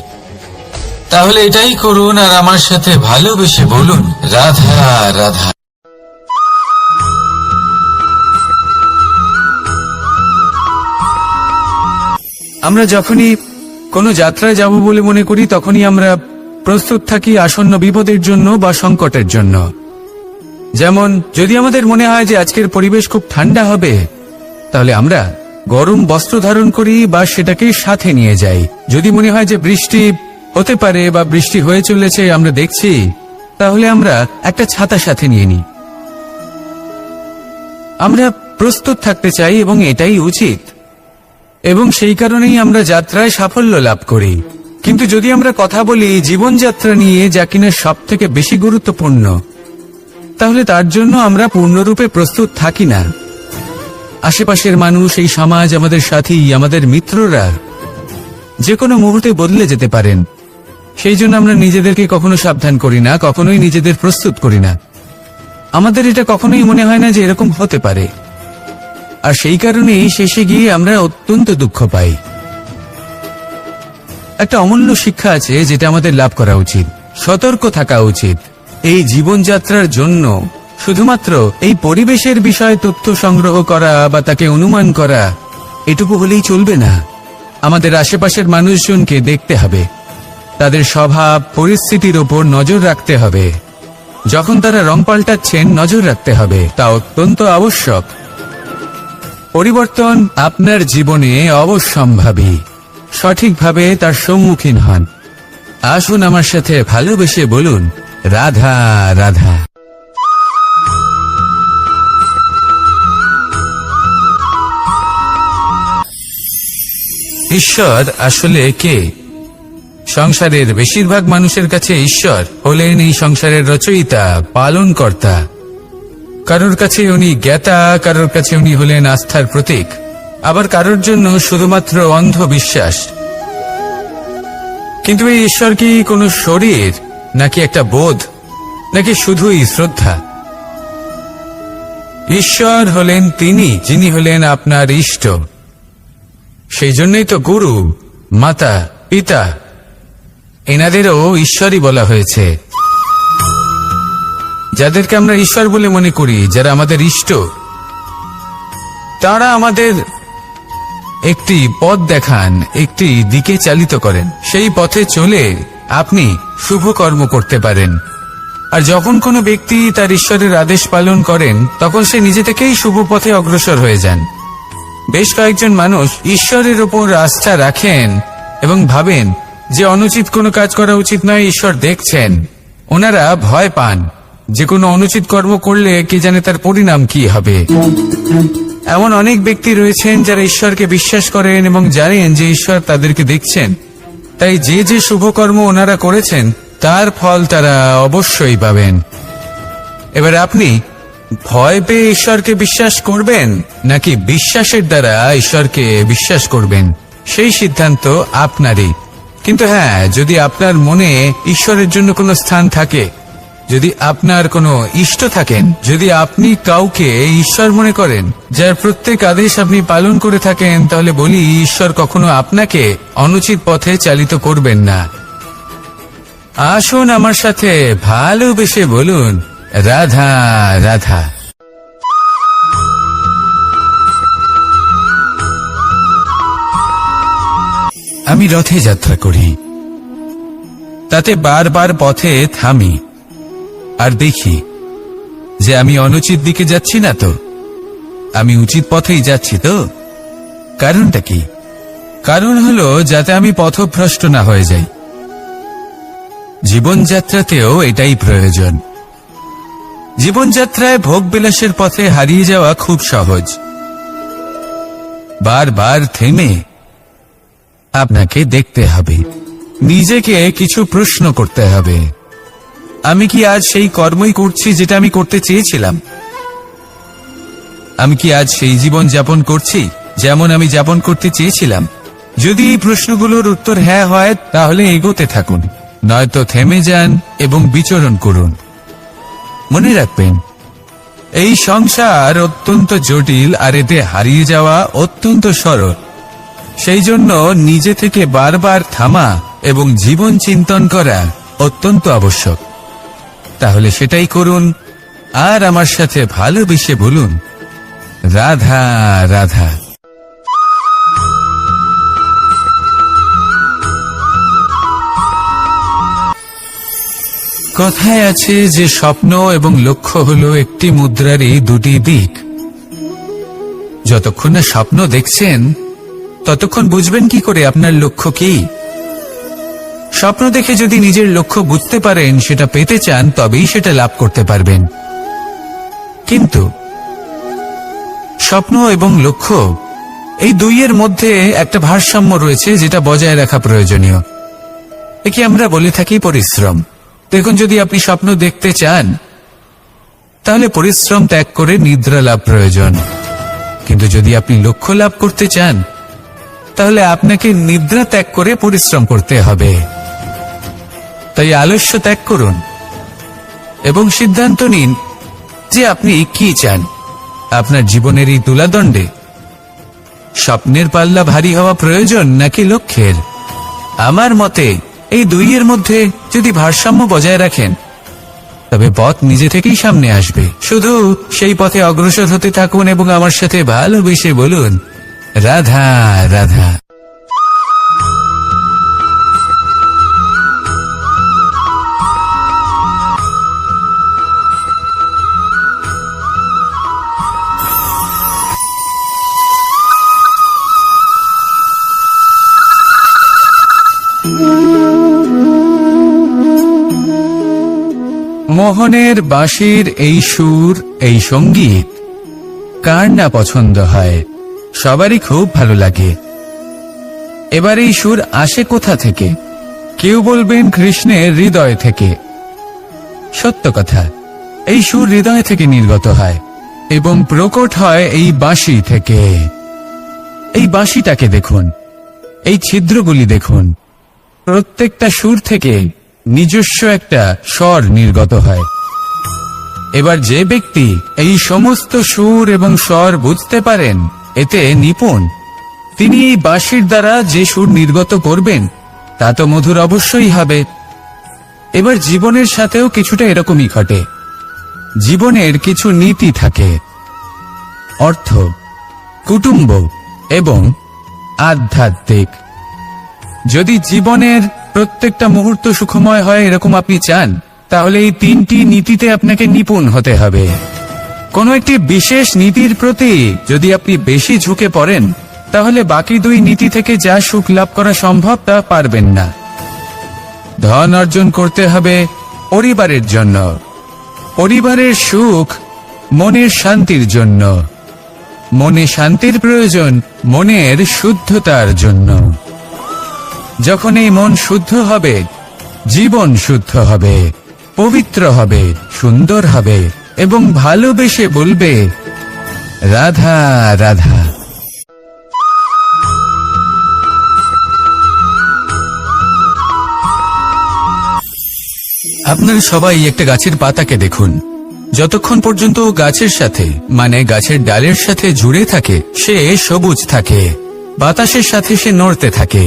তাহলে এটাই করুন আর আমার সাথে ভালোবেসে বলুন, রাধা রাধা। আমরা যখনই কোনো যাত্রায় যাব বলে মনে করি, তখনই আমরা প্রস্তুত থাকি আসন্ন বিপদের জন্য বা সংকটের জন্য। যেমন যদি আমাদের মনে হয় যে আজকের পরিবেশ খুব ঠান্ডা হবে, তাহলে আমরা গরম বস্ত্র ধারণ করি বা সেটাকে সাথে নিয়ে যাই। যদি মনে হয় যে বৃষ্টি হতে পারে বা বৃষ্টি হয়ে চলেছে, আমরা দেখছি, তাহলে আমরা একটা ছাতা সাথে নিয়ে নিই। আমরা প্রস্তুত থাকতে চাই এবং এটাই উচিত, এবং সেই কারণেই আমরা যাত্রায় সাফল্য লাভ করি। কিন্তু যদি আমরা কথা বলি জীবনযাত্রা নিয়ে, যা কিনা সব থেকে বেশি গুরুত্বপূর্ণ, তাহলে তার জন্য আমরা পূর্ণরূপে প্রস্তুত থাকি না। আশেপাশের মানুষ, এই সমাজ, আমাদের সাথী, আমাদের মিত্ররা যে কোনো মুহূর্তে বদলে যেতে পারেন। সেই জন্য আমরা নিজেদেরকে কখনো সাবধান করি না, কখনোই নিজেদের প্রস্তুত করি না। আমাদের এটা কখনোই মনে হয় না যে এরকম হতে পারে, আর সেই কারণেই শেষে গিয়ে আমরা অত্যন্ত দুঃখ পাই। একটা অমূল্য শিক্ষা আছে যেটা আমাদের লাভ করা উচিত, সতর্ক থাকা উচিত। এই জীবনযাত্রার জন্য শুধুমাত্র এই পরিবেশের বিষয়ে তথ্য সংগ্রহ করা বা তাকে অনুমান করা, এটুকু হলেই চলবে না। আমাদের আশেপাশের মানুষজনকে দেখতে হবে, তাদের স্বভাব পরিস্থিতির ওপর নজর রাখতে হবে। যখন তারা রং পাল্টাচ্ছেন, নজর রাখতে হবে, তা অত্যন্ত আবশ্যক। পরিবর্তন আপনার জীবনে অবশ্যম্ভাবী, সঠিকভাবে তার সম্মুখীন হন। আসুন আমার সাথে ভালোবেসে বলুন, রাধা রাধা। ঈশ্বর আসলে কে? সংসারের বেশিরভাগ মানুষের কাছে ঈশ্বর হলেন এই সংসারের রচয়িতা, পালনকর্তা। কারোর কাছে উনি জ্ঞাতা, কারোর কাছে উনি হলেন আস্থার প্রতীক, আবার কারোর জন্য শুধুমাত্র অন্ধ বিশ্বাস। কিন্তু এই ঈশ্বর কি কোনো শরীর, নাকি একটা বোধ, নাকি শুধুই শ্রদ্ধা? ঈশ্বর হলেন তিনি যিনি হলেন আপনার ইষ্ট। সেই জন্যই তো গুরু, মাতা, পিতা এনাদেরও ঈশ্বরই বলা হয়েছে। যাদেরকে আমরা ঈশ্বর বলে মনে করি, যারা আমাদের ইষ্ট, তারা আমাদের একটি পথ দেখান, একটি দিকে চালিত করেন। সেই পথে চলে আপনি শুভ কর্ম করতে পারেন। আর যখন কোনো ব্যক্তি তার ঈশ্বরের আদেশ পালন করেন, তখন সে নিজে থেকেই শুভ পথে অগ্রসর হয়ে যান। বেশ কয়েকজন মানুষ ঈশ্বরের উপর আস্থা রাখেন এবং ভাবেন যে অনুচিত কোনো কাজ করা উচিত নয়, ঈশ্বর দেখছেন। ওনারা ভয় পান যে কোনো অনুচিত কর্ম করলে কে জানে তার পরিণাম কি হবে। এমন অনেক ব্যক্তি রয়েছেন যারা ঈশ্বরকে বিশ্বাস করেন এবং জানেন যে ঈশ্বর তাদেরকে দেখছেন, তাই যে যে শুভকর্ম ওনারা করেছেন তার ফল তারা অবশ্যই পাবেন। এবার আপনি ভয় পেয়ে ঈশ্বরকে বিশ্বাস করবেন নাকি বিশ্বাসের দ্বারা ঈশ্বরকে বিশ্বাস করবেন, সেই সিদ্ধান্ত আপনারই। কিন্তু হ্যাঁ, যদি আপনার মনে ঈশ্বরের জন্য কোনো স্থান থাকে, যদি আপনার কোনো ইষ্ট থাকেন, যদি আপনি কাউকে ঈশ্বর মনে করেন, যার প্রত্যেক আদেশ আপনি পালন করে থাকেন, তাহলে বলি ঈশ্বর কখনো আপনাকে অনুচিত পথে চালিত করবেন না। আসুন আমার সাথে ভালোবেসে বলুন, রাধা রাধা। আমি রথে যাত্রা করি, তাতে বারবার পথে থামি আর দেখি যে আমি অনুচিত দিকে যাচ্ছি না তো, আমি উচিত পথেই যাচ্ছি তো। কারণটা কি? কারণ হলো যাতে আমি পথভ্রষ্ট না হয়ে যাই। জীবনযাত্রাতেও এটাই প্রয়োজন। জীবনযাত্রায় ভোগ বিলাসের পথে হারিয়ে যাওয়া খুব সহজ। বারবার থেমে আপনাকে দেখতে হবে, নিজেকে কিছু প্রশ্ন করতে হবে। আমি কি আজ সেই কর্মই করছি যেটা আমি করতে চেয়েছিলাম? আমি কি আজ সেই জীবন যাপন করছি যেমন আমি যাপন করতে চেয়েছিলাম? যদি এই প্রশ্নগুলোর উত্তর হ্যাঁ হয়, তাহলে এগোতে থাকুন, নয়তো থেমে যান এবং বিচরণ করুন। মনে রাখবেন, এই সংসার অত্যন্ত জটিল আর এতে হারিয়ে যাওয়া অত্যন্ত সরল। সেই জন্য নিজে থেকে বারবার থামা এবং জীবন চিন্তন করা অত্যন্ত আবশ্যক। তাহলে সেটাই করুন আর আমার সাথে ভালোবেসে বলুন, রাধা রাধা। কথায় আছে যে স্বপ্ন এবং লক্ষ্য হলো একটি মুদ্রারই দুটি দিক। যতক্ষণ না স্বপ্ন দেখছেন ততক্ষণ বুঝবেন কি করে আপনার লক্ষ্য কি? স্বপ্ন দেখে যদি নিজের লক্ষ্য বুঝতে পারেন, সেটা পেতে চান, তবেই সেটা লাভ করতে পারবেন। কিন্তু স্বপ্ন এবং লক্ষ্য এই দুইয়ের মধ্যে একটা ভারসাম্য রয়েছে যেটা বজায় রাখা প্রয়োজনীয়। একে আমরা বলে থাকি পরিশ্রম। দেখুন, যদি আপনি স্বপ্ন দেখতে চান তাহলে পরিশ্রম ত্যাগ করে নিদ্রা লাভ প্রয়োজন। কিন্তু যদি আপনি লক্ষ্য লাভ করতে চান তাহলে আপনাকে নিদ্রা ত্যাগ করে পরিশ্রম করতে হবে। তাই আলস্য ত্যাগ করুন এবং সিদ্ধান্ত নিন যে আপনি কি চান আপনার জীবনের এই তুলাদণ্ডে। স্বপ্নের পাল্লা ভারী হওয়া প্রয়োজন নাকি লক্ষ্যের? আমার মতে এই দুইয়ের মধ্যে যদি ভারসাম্য বজায় রাখেন তবে পথ নিজে থেকেই সামনে আসবে। শুধু সেই পথে অগ্রসর হতে থাকুন এবং আমার সাথে ভালোবেসে বলুন, রাধা রাধা। মোহনের বাঁশির এই সুর, এই সঙ্গীত কার না পছন্দ হয়? সবারই খুব ভালো লাগে। এবার এই সুর আসে কোথা থেকে? কেউ বলবেন কৃষ্ণের হৃদয় থেকে। সত্য কথা, এই সুর হৃদয় থেকে নির্গত হয় এবং প্রকট হয় এই বাঁশি থেকে। এই বাঁশিটাকে দেখুন, এই ছিদ্রগুলি দেখুন, প্রত্যেকটা সুর থেকে নিজস্ব একটা স্বর নির্গত হয়। এবার যে ব্যক্তি এই সমস্ত সুর এবং স্বর বুঝতে পারেন, এতে নিপুণ, তিনি এই বাঁশির দ্বারা যে সুর নির্গত করবেন তা তো মধুর অবশ্যই হবে। এবার জীবনের সাথেও কিছুটা এরকমই ঘটে। জীবনের কিছু নীতি থাকে, অর্থ, কুটুম্ব এবং আধ্যাত্মিক। যদি জীবনের প্রত্যেকটা মুহূর্ত সুখময় হয় এরকম আপনি চান, তাহলে এই তিনটি নীতিতে আপনাকে নিপুণ হতে হবে। কোনো একটি বিশেষ নীতির প্রতি যদি আপনি বেশি ঝুঁকে পড়েন, তাহলে বাকি দুই নীতি থেকে যা সুখ লাভ করা সম্ভব তা পারবেন না। ধন অর্জন করতে হবে পরিবারের জন্য, পরিবারের সুখ মনের শান্তির জন্য, মনে শান্তির প্রয়োজন মনের শুদ্ধতার জন্য। যখন এই মন শুদ্ধ হবে, জীবন শুদ্ধ হবে, পবিত্র হবে, সুন্দর হবে এবং ভালোবেসে বলবে রাধা রাধা। আপনারা সবাই একটা গাছের পাতাকে দেখুন। যতক্ষণ পর্যন্ত ও গাছের সাথে মানে গাছের ডালের সাথে জুড়ে থাকে সে সবুজ থাকে, বাতাসের সাথে সে নড়তে থাকে।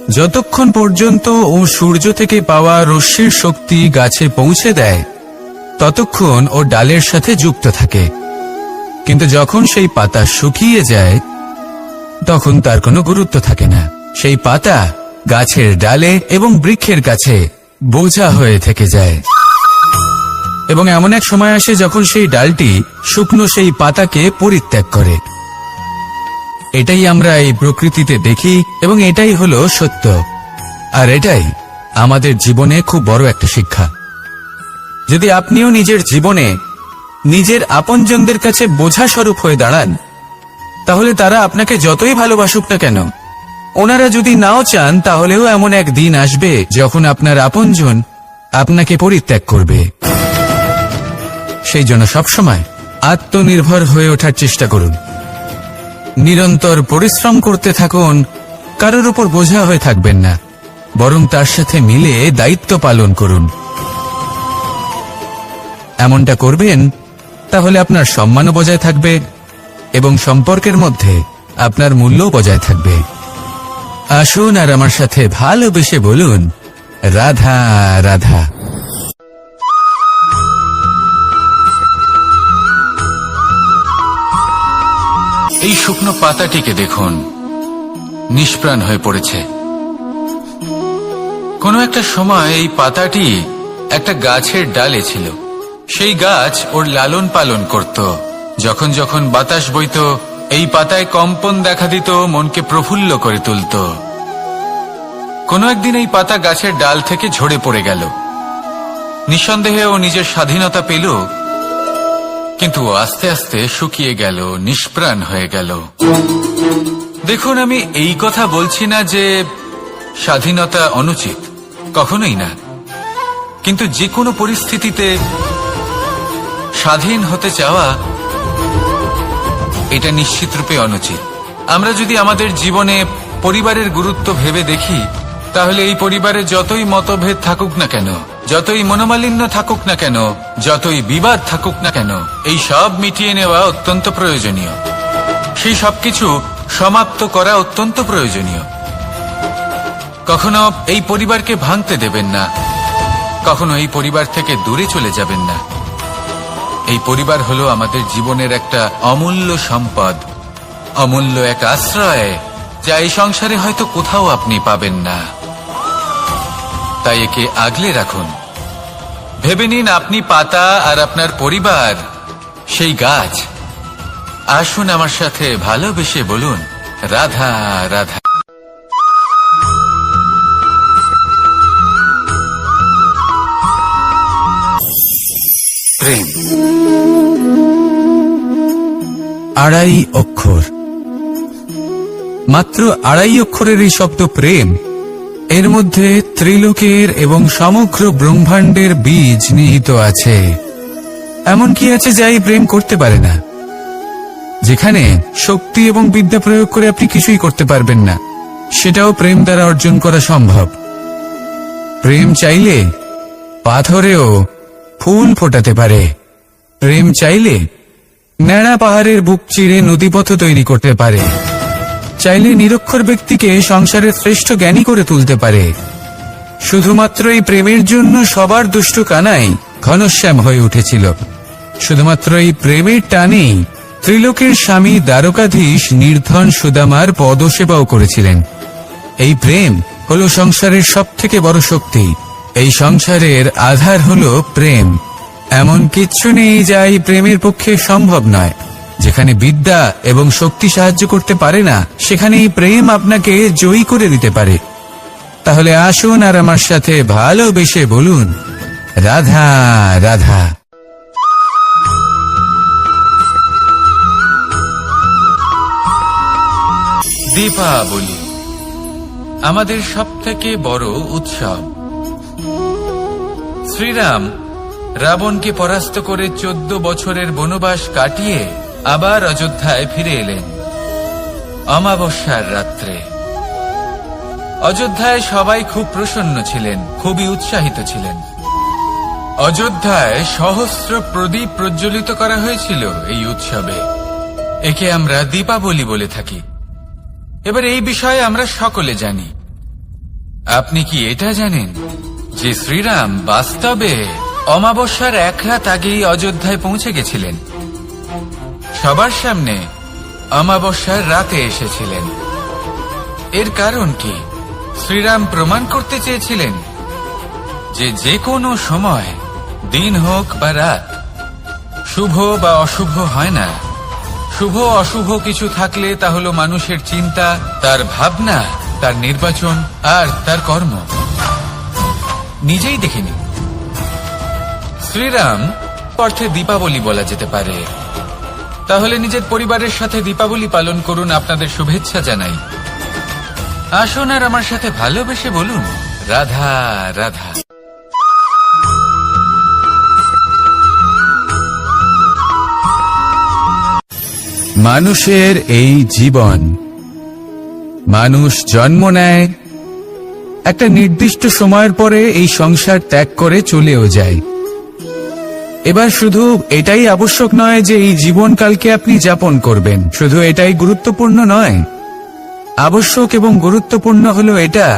যতক্ষণ পর্যন্ত ও সূর্য থেকে পাওয়া রশ্মির শক্তি গাছে পৌঁছে দেয় ততক্ষণ ও ডালের সাথে যুক্ত থাকে। কিন্তু যখন সেই পাতা শুকিয়ে যায় তখন তার কোনো গুরুত্ব থাকে না। সেই পাতা গাছের ডালে এবং বৃক্ষের কাছে বোঝা হয়ে থেকে যায়। এবং এমন এক সময় আসে যখন সেই ডালটি শুকনো সেই পাতাকে পরিত্যাগ করে। এটাই আমরা এই প্রকৃতিতে দেখি এবং এটাই হলো সত্য। আর এটাই আমাদের জীবনে খুব বড় একটা শিক্ষা। যদি আপনিও নিজের জীবনে নিজের আপনজনদের কাছে বোঝা স্বরূপ হয়ে দাঁড়ান, তাহলে তারা আপনাকে যতই ভালোবাসুক না কেন, ওনারা যদি নাও চান তাহলেও এমন এক দিন আসবে যখন আপনার আপনজন আপনাকে পরিত্যাগ করবে। সেই জন্য সবসময় আত্মনির্ভর হয়ে ওঠার চেষ্টা করুন, নিরন্তর পরিশ্রম করতে থাকুন। কারোর উপর বোঝা হয়ে থাকবেন না, বরং তার সাথে মিলে দায়িত্ব পালন করুন। এমনটা করবেন তাহলে আপনার সম্মানও বজায় থাকবে এবং সম্পর্কের মধ্যে আপনার মূল্যও বজায় থাকবে। আসুন আর আমার সাথে ভালোবেসে বলুন রাধা রাধা। এই শুকনো পাতাটিকে দেখুন, নিষ্প্রাণ হয়ে পড়েছে। কোনো একটা সময় এই পাতাটি একটা গাছের ডালে ছিল। সেই গাছ ওর লালন পালন করত। যখন যখন বাতাস বইত এই পাতায় কম্পন দেখা দিত, মনকে প্রফুল্ল করে তুলত। কোনো একদিন এই পাতা গাছের ডাল থেকে ঝরে পড়ে গেল। নিঃসন্দেহে ও নিজের স্বাধীনতা পেল, কিন্তু আস্তে আস্তে শুকিয়ে গেল, নিষ্প্রাণ হয়ে গেল। দেখুন, আমি এই কথা বলছি না যে স্বাধীনতা অনুচিত, কখনোই না। কিন্তু যে কোনো পরিস্থিতিতে স্বাধীন হতে চাওয়া এটা নিশ্চিতরূপে অনুচিত। আমরা যদি আমাদের জীবনে পরিবারের গুরুত্ব ভেবে দেখি, তাহলে এই পরিবারে যতই মতভেদ থাকুক না কেন, যতই মনোমালিন্য থাকুক না কেন, যতই বিবাদ থাকুক না কেন, এই সব মিটিয়ে নেওয়া অত্যন্ত প্রয়োজনীয়। সেই সবকিছু সমাপ্ত করা অত্যন্ত প্রয়োজনীয়। কখনো এই পরিবারকে ভাঙতে দেবেন না, কখনো এই পরিবার থেকে দূরে চলে যাবেন না। এই পরিবার হলো আমাদের জীবনের একটা অমূল্য সম্পদ, অমূল্য এক আশ্রয়, যা এই সংসারে হয়তো কোথাও আপনি পাবেন না। তাই একে আগলে রাখুন। ভেবে নিন আপনি পাতা আর আপনার পরিবার সেই গাছ। আসুন আমার সাথে ভালোবেসে বলুন রাধা রাধা। প্রেম আড়াই অক্ষর, মাত্র আড়াই অক্ষরের এই শব্দ প্রেম, এর মধ্যে ত্রিলোকের এবং সমগ্র ব্রহ্মাণ্ডের বীজ নিহিত আছে। এমন কি আছে যা এই প্রেম করতে পারে না? যেখানে শক্তি এবং বিদ্যা প্রয়োগ করে আপনি কিছুই করতে পারবেন না, সেটাও প্রেম দ্বারা অর্জন করা সম্ভব। প্রেম চাইলে পাথরেও ফুল ফোটাতে পারে। প্রেম চাইলে ন্যাড়া পাহাড়ের বুক চিরে নদীপথ তৈরি করতে পারে। চাইলে নিরক্ষর ব্যক্তিকে সংসারের শ্রেষ্ঠ জ্ঞানী করে তুলতে পারে। শুধুমাত্র এই প্রেমের জন্য সবার দুষ্টু কানাই ঘনশ্যাম হয়ে উঠেছিল। শুধুমাত্র এই প্রেমের টানেই ত্রিলোকের স্বামী দ্বারকাধীশ নির্ধন সুদামার পদসেবাও করেছিলেন। এই প্রেম হলো সংসারের সবথেকে বড় শক্তি। এই সংসারের আধার হলো প্রেম। এমন কিচ্ছু নেই যা এই প্রেমের পক্ষে সম্ভব নয়। যেখানে বিদ্যা এবং শক্তি সাহায্য করতে পারে না, সেখানে এই প্রেম আপনাকে জয়ী করে দিতে পারে। তাহলে আসুন আর আমার সাথে ভালোবেসে বলুন, রাধা রাধা। দীপাবলি আমাদের সবথেকে বড় উৎসব। শ্রীরাম রাবণকে পরাস্ত করে 14 বছরের বনবাস কাটিয়ে আবার অযোধ্যায় ফিরে এলেন অমাবস্যার রাত্রে। অযোধ্যায় সবাই খুব প্রসন্ন ছিলেন, খুবই উৎসাহিত ছিলেন। অযোধ্যায় সহস্র প্রদীপ প্রজ্বলিত করা হয়েছিল এই উৎসবে। একে আমরা দীপাবলি বলে থাকি। এবার এই বিষয়ে আমরা সকলে জানি। আপনি কি এটা জানেন যে শ্রীরাম বাস্তবে অমাবস্যার এক রাত আগেই অযোধ্যায় পৌঁছে গেছিলেন? সবার সামনে অমাবস্যার রাতে এসেছিলেন। এর কারণ কি? শ্রীরাম প্রমাণ করতে চেয়েছিলেন যে যে কোনো সময়, দিন হোক বা রাত, শুভ বা অশুভ হয় না। শুভ অশুভ কিছু থাকলে তা হলো মানুষের চিন্তা, তার ভাবনা, তার নির্বাচন আর তার কর্ম। নিজেই দেখে নিন। শ্রীরাম অর্থে দীপাবলি বলা যেতে পারে। তাহলে নিজের পরিবারের সাথে দীপাবলি পালন করুন। আপনাদের শুভেচ্ছা জানাই। আসুন আর আমার সাথে ভালোবেসে বলুন, রাধা রাধা। মানুষের এই জীবন, মানুষ জন্ম নেয়, একটা নির্দিষ্ট সময়ের পরে এই সংসার ত্যাগ করে চলেও যায়। এবার শুধু এটাই আবশ্যক নয় যে এই জীবনকালকে আপনি যাপন করবেন, শুধু এটাই গুরুত্বপূর্ণ নয়। আবশ্যক এবং গুরুত্বপূর্ণ হলো এটা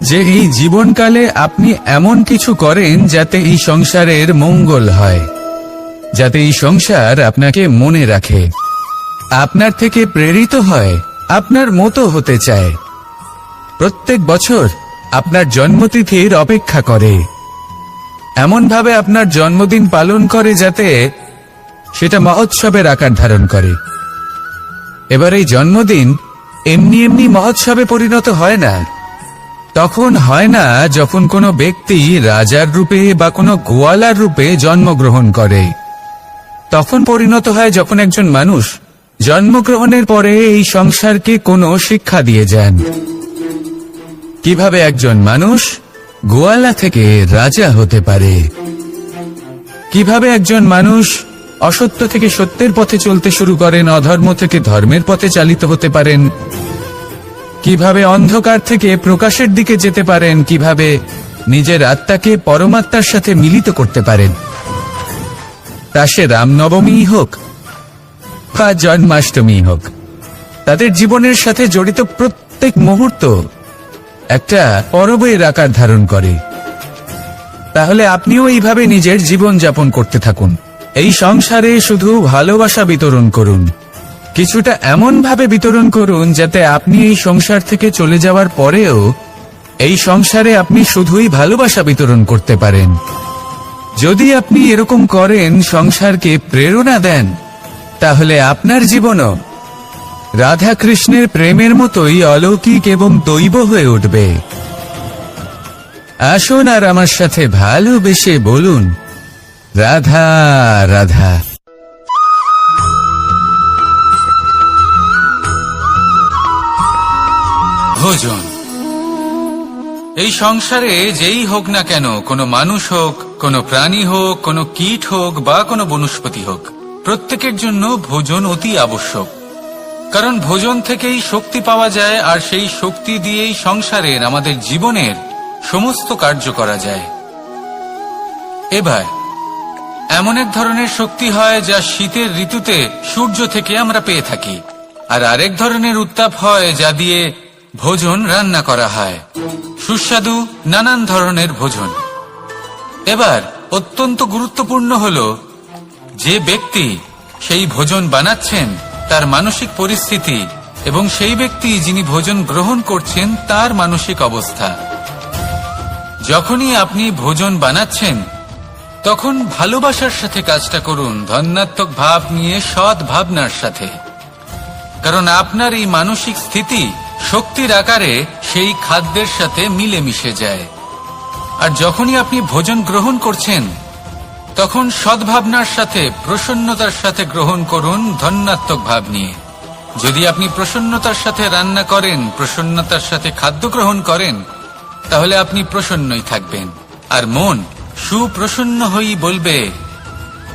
যে এই জীবনকালে আপনি এমন কিছু করেন যাতে এই সংসারের মঙ্গল হয়, যাতে এই সংসার আপনাকে মনে রাখে, আপনার থেকে প্রেরিত হয়, আপনার মতো হতে চায়, প্রত্যেক বছর আপনার জন্মতিথির অপেক্ষা করে, এমনভাবে আপনার জন্মদিন পালন করে যাতে সেটা মহোৎসবের আকার ধারণ করে। এবার এই জন্মদিন এমনি এমনি মহোৎসবে পরিণত হয় না। তখন হয় না যখন কোনো ব্যক্তি রাজার রূপে বা কোনো গোয়ালার রূপে জন্মগ্রহণ করে। তখন পরিণত হয় যখন একজন মানুষ জন্মগ্রহণের পরে এই সংসারকে কোনো শিক্ষা দিয়ে যান। কিভাবে একজন মানুষ গোয়ালা থেকে রাজা হতে পারে, কিভাবে একজন মানুষ অসত্য থেকে সত্যের পথে চলতে শুরু করেন, অধর্ম থেকে ধর্মের পথে চালিত হতে পারেন, কিভাবে অন্ধকার থেকে প্রকাশের দিকে যেতে পারেন, কিভাবে নিজের আত্মাকে পরমাত্মার সাথে মিলিত করতে পারেন। তা সে রামনবমী হোক বা জন্মাষ্টমী হোক, তাদের জীবনের সাথে জড়িত প্রত্যেক মুহূর্ত একটা পরবের আকার ধারণ করে। তাহলে আপনিও এইভাবে নিজের জীবন যাপন করতে থাকুন। এই সংসারে শুধু ভালোবাসা বিতরণ করুন, কিছুটা এমন ভাবে বিতরণ করুন যাতে আপনি এই সংসার থেকে চলে যাওয়ার পরেও এই সংসারে আপনি শুধুই ভালোবাসা বিতরণ করতে পারেন। যদি আপনি এরকম করেন, সংসারকে প্রেরণা দেন, তাহলে আপনার জীবনও রাধা কৃষ্ণের প্রেমের মতোই অলৌকিক এবং দৈব হয়ে উঠবে। আসুন আর আমার সাথে ভালোবেসে বলুন, রাধা রাধা। ভোজন এই সংসারে যেই হোক না কেন, কোনো মানুষ হোক, কোনো প্রাণী হোক, কোনো কীট হোক বা কোনো বনস্পতি হোক, প্রত্যেকের জন্য ভোজন অতি আবশ্যক। কারণ ভোজন থেকেই শক্তি পাওয়া যায়, আর সেই শক্তি দিয়েই সংসারের, আমাদের জীবনের সমস্ত কার্য করা যায়। এবার এমন এক ধরনের শক্তি হয় যা শীতের ঋতুতে সূর্য থেকে আমরা পেয়ে থাকি, আর আরেক ধরনের উত্তাপ হয় যা দিয়ে ভোজন রান্না করা হয়, সুস্বাদু নানান ধরনের ভোজন। এবার অত্যন্ত গুরুত্বপূর্ণ হলো যে ব্যক্তি সেই ভোজন বানাচ্ছেন তার মানসিক পরিস্থিতি এবং সেই ব্যক্তি যিনি ভোজন গ্রহণ করছেন তার মানসিক অবস্থা। যখনই আপনি ভোজন বানাচ্ছেন তখন ভালোবাসার সাথে কাজটা করুন, ধনাত্মক ভাব নিয়ে, সৎ ভাবনার সাথে। কারণ আপনার এই মানসিক স্থিতি শক্তির আকারে সেই খাদ্যের সাথে মিলেমিশে যায়। আর যখনই আপনি ভোজন গ্রহণ করছেন, তখন সদ্ভাবনার সাথে, প্রসন্নতার সাথে গ্রহণ করুন, ধনাত্মক ভাব নিয়ে। যদি আপনি প্রসন্নতার সাথে রান্না করেন, প্রসন্নতার সাথে খাদ্য গ্রহণ করেন, তাহলে আপনি প্রসন্নই থাকবেন। আর মন সুপ্রসন্ন হয়েই বলবে,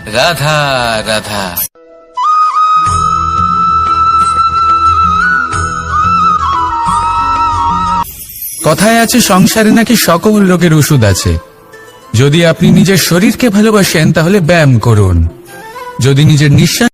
রাধা রাধা। কথায় আছে সংসারে নাকি সকল রোগের ওষুধ আছে। যদি আপনি নিজের শরীরকে ভালোবাসেন তাহলে ব্যায়াম করুন। যদি নিজের নিঃশ্বাস